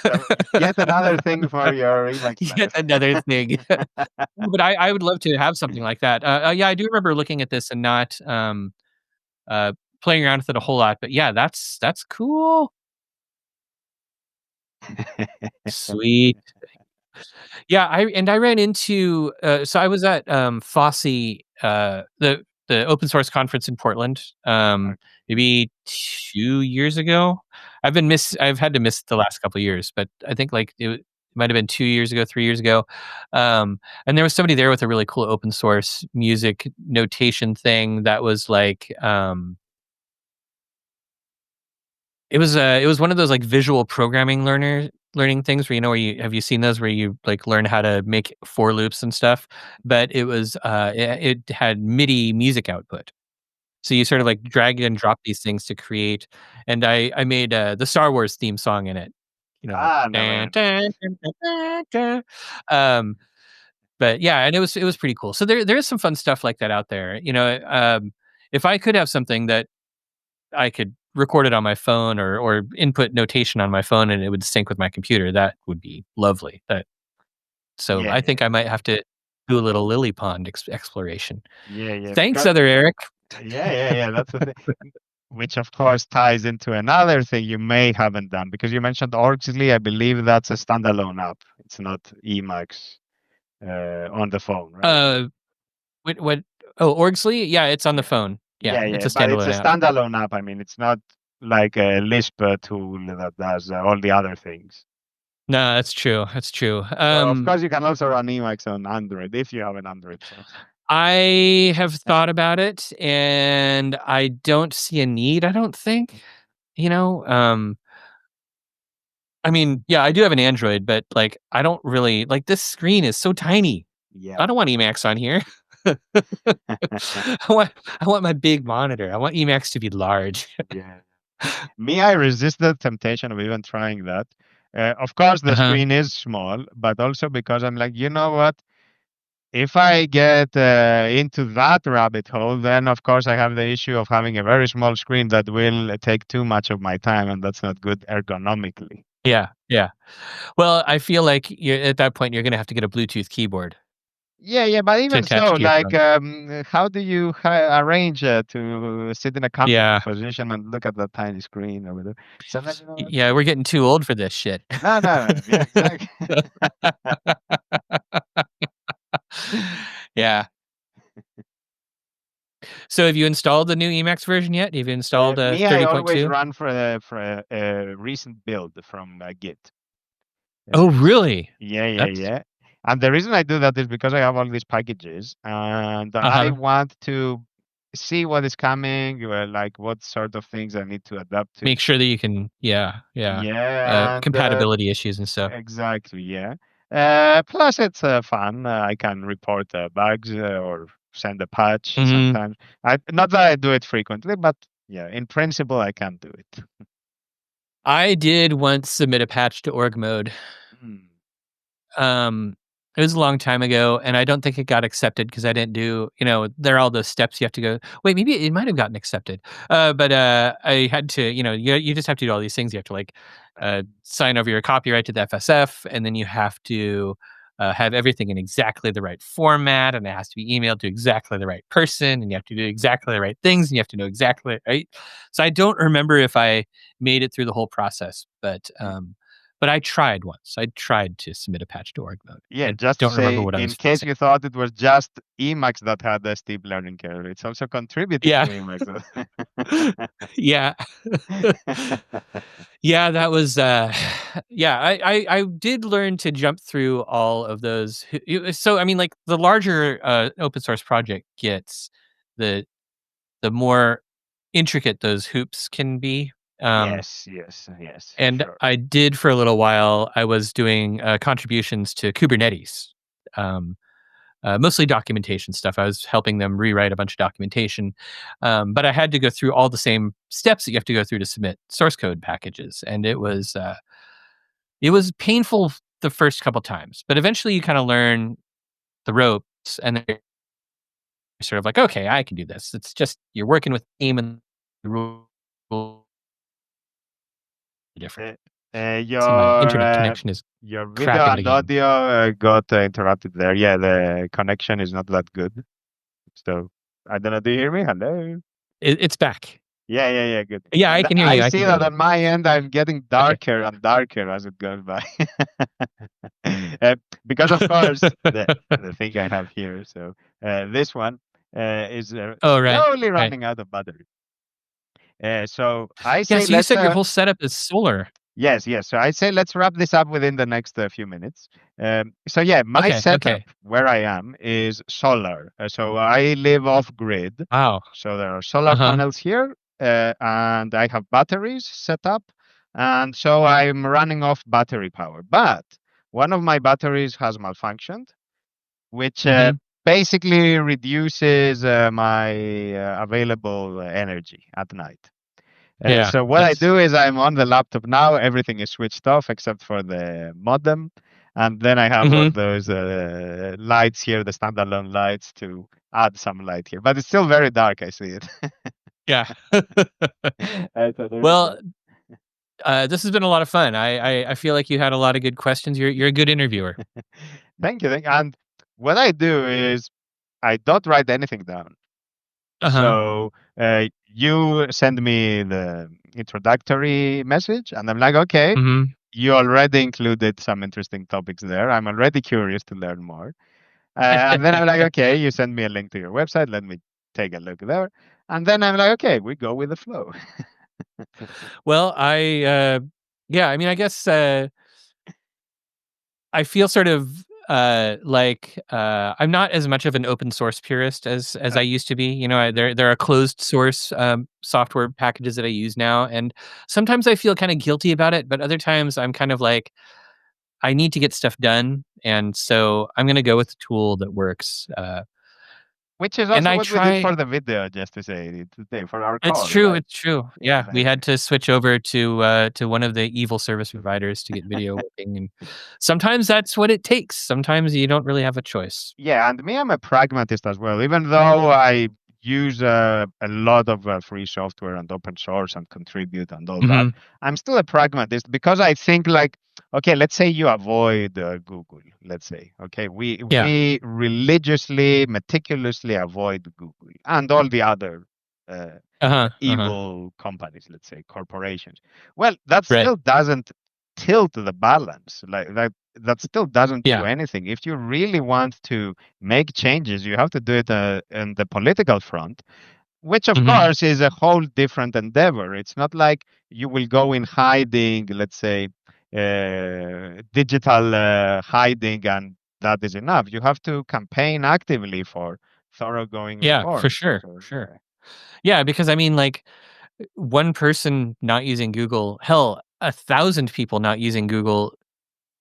So yet another thing for your Emacs Yet life. another thing. But I would love to have something like that. Yeah, I do remember looking at this and not, uh, playing around with it a whole lot, but yeah, that's cool. Sweet. Yeah, I ran into, so I was at, FOSSE, the open source conference in Portland, Okay. maybe 2 years ago. I've had to miss the last couple of years, but I think, like, it might have been 2 years ago, 3 years ago, and there was somebody there with a really cool open source music notation thing that was like, it was one of those, like, visual programming learning things where, where you have you seen those where you, like, learn how to make for loops and stuff? But it was, it had MIDI music output. So you sort of, like, drag and drop these things to create, and I made, the Star Wars theme song in it, like, Ah, "Dun, never. dun, dun, dun, dun, dun." Um, but yeah, and it was pretty cool. So there is some fun stuff like that out there, if I could have something that I could record it on my phone or input notation on my phone and it would sync with my computer, that would be lovely. So Yeah, I yeah, think I might have to do a little lily pond exploration. yeah, yeah. Thanks, Because other Eric. yeah, yeah, yeah. That's the thing. Which of course ties into another thing you may haven't done because you mentioned Orgsley. I believe that's a standalone app. It's not Emacs on the phone, right? Uh, what? Oh, Orgsley. Yeah, it's on the Yeah, phone. Yeah, yeah, it's yeah. a But it's a standalone app. standalone app. I mean, it's not like a Lisp tool that does all the other things. No, that's true. That's true. So of course you can also run Emacs on Android if you have an Android phone. I have thought about it, and I don't see a need. I don't think. You know, um, I mean, yeah, I do have an Android, but, like, I don't really like, this screen is so tiny. Yeah. I don't want Emacs on here. I want I want my big monitor. I want Emacs to be large. Yeah. Me, I resist the temptation of even trying that. Of course, the Uh-huh. screen is small, but also because I'm like, you know what? If I get into that rabbit hole, then of course I have the issue of having a very small screen that will take too much of my time, and that's not good ergonomically. Yeah, yeah. Well, I feel like you're at that point, you're gonna have to get a Bluetooth keyboard Yeah, yeah, but to even attach so, to your like, phone. how do you arrange to sit in a comfortable Yeah. position and look at that tiny screen or whatever? Sometimes, you know what? Yeah, we're getting too old for this shit. No, no, no. Yeah, exactly. Yeah. So have you installed the new Emacs version yet? Have you installed, Me, I always 30.2? run for a recent build from Git. Oh, So really? yeah, yeah, That's yeah. And the reason I do that is because I have all these packages, and I uh-huh. want to see what is coming, like what sort of things I need to adapt to. Make sure that you can yeah, yeah. Yeah, and Compatibility issues and stuff. exactly, yeah. Plus, it's fun. I can report bugs or send a patch Mhm. sometimes. Not that I do it frequently, but yeah, in principle, I can do it. I did once submit a patch to org mode. Mm. Um, it was a long time ago, and I don't think it got accepted because I didn't do, there are all those steps you have to go. Wait, maybe it might have gotten accepted. But I had to, you just have to do all these things. You have to, like, sign over your copyright to the FSF, and then you have to have everything in exactly the right format, and it has to be emailed to exactly the right person, and you have to do exactly the right things, and you have to know exactly right. So I don't remember if I made it through the whole process, but I tried once. I tried to submit a patch to org mode. Yeah, I just to don't remember say, what I in was case fixing. you thought it was just Emacs that had the steep learning curve, it's also contributing to Yeah. Emacs. Yeah. Yeah, that was, yeah, I did learn to jump through all of those so, I mean, like, the larger, open source project gets, the the more intricate those hoops can be, Yes, yes, yes, for and sure. I did for a little while, I was doing, contributions to Kubernetes. Um mostly documentation stuff. I was helping them rewrite a bunch of documentation, but I had to go through all the same steps that you have to go through to submit source code packages, and it was painful the first couple times, but eventually you kind of learn the ropes, and then you're sort of like, okay, I can do this. It's just you're working with aim and the rule different. Uh, See, my internet connection is your video crapping and again. audio got interrupted there. Yeah, the connection is not that good. So I don't know. Do you hear me? Hello. It's back. Yeah, good. Yeah, I can hear I you. I see can hear that you. on my end. I'm getting Okay. darker and darker as it goes by. uh, because of course the thing I have here. So this one is Oh, right, slowly right. running out of battery. So I Yeah, say so you let's said your whole setup is solar. yes. So I say let's wrap this up within the next few minutes. So yeah, my Okay, setup okay. where I am is solar. So I live off grid. Wow. So there are solar Uh-huh. panels here, and I have batteries set up, and so I'm running off battery power. But one of my batteries has malfunctioned, which Mhm. basically reduces my available energy at night. Yeah, So what I that's do is I'm on the laptop now. Everything is switched off except for the modem, and then I have all mhm. those lights here, the standalone lights, to add some light here. But it's still very dark. I see it. Yeah. So there we Well, go. this has been a lot of fun. I feel like you had a lot of good questions. You're a good interviewer. Thank you. And what I do is I don't write anything down. Uh-huh. So you send me the introductory message, and I'm like, okay, Mhm. you already included some interesting topics there. I'm already curious to learn more. And then I'm like, okay, you send me a link to your website. Let me take a look there. And then I'm like, okay, we go with the flow. Well, yeah, I mean, I guess, I feel sort of I'm not as much of an open source purist as I used to be. You know, there are closed source software packages that I use now, and sometimes I feel kind of guilty about it, but other times I'm kind of like I need to get stuff done, and so I'm going to go with the tool that works. Which is And also I what we did try. for the video, just to say today, for our It's call, true. right? It's true. Yeah, Yeah, we like had to switch over to one of the evil service providers to get video working, and sometimes that's what it takes. Sometimes you don't really have a choice. yeah, and me, I'm a pragmatist as well. Even though I use a lot of free software and open source and contribute and all that, Mhm. I'm still a pragmatist because I think like, okay, let's say you avoid Google. Let's say, okay, Yeah. we religiously, meticulously avoid Google and all the other uh, Uh-huh, uh-huh. evil companies, let's say corporations. Well, that Right. still doesn't tilt the balance. Like that still doesn't do Yeah. anything. If you really want to make changes, you have to do it in the political front, which of Mhm. course is a whole different endeavor. It's not like you will go in hiding, let's say, digital hiding, and that is enough. You have to campaign actively for thoroughgoing Yeah, for reforms. sure, So for sure. yeah, Yeah, because I mean, like, one person not using Google, hell, 1,000 people not using Google,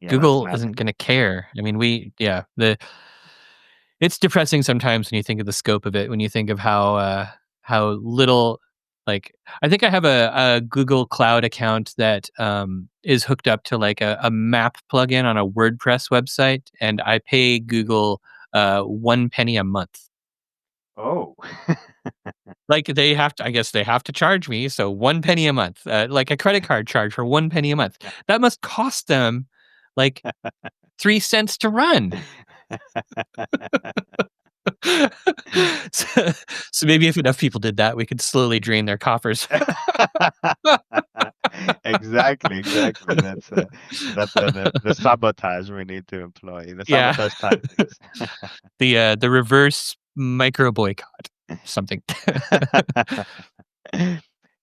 yeah, that's Google isn't nothing. gonna care. I mean, the it's depressing sometimes when you think of the scope of it, when you think of how little, like, I think I have a Google Cloud account that, is hooked up to, like, a map plugin on a WordPress website, and I pay Google, 1 penny a month. Oh, Like, they have to, I guess they have to charge me, so 1 penny a month, like a credit card charge for 1 penny a month. That must cost them, like, 3 cents to run. So so maybe if enough people did that, we could slowly drain their coffers. exactly. That's the sabotage we need to employ. The Yeah. sabotage tactics. The reverse micro boycott, something.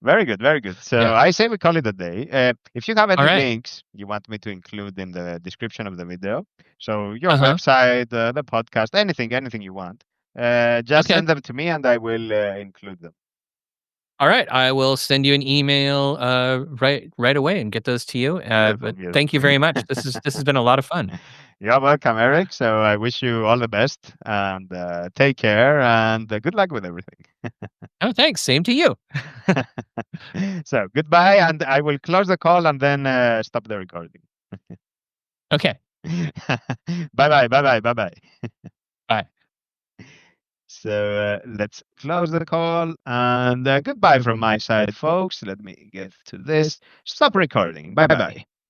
Very good, very good. So Yeah. I say we call it a day. If you have any Alright. links you want me to include in the description of the video, so your Uh-huh. website, the podcast, anything you want, just Okay. send them to me and I will include them. Alright, I will send you an email, right away and get those to you, Beautiful, but beautiful. thank you very much. This has been a lot of fun. You're welcome, Eric. So I wish you all the best and take care and good luck with everything. Oh, thanks. Same to you. So goodbye, and I will close the call and then stop the recording. Okay. Bye bye, bye bye, bye bye. Bye. So let's close the call and goodbye from my side, folks. Let me get to this. Stop recording. Bye bye.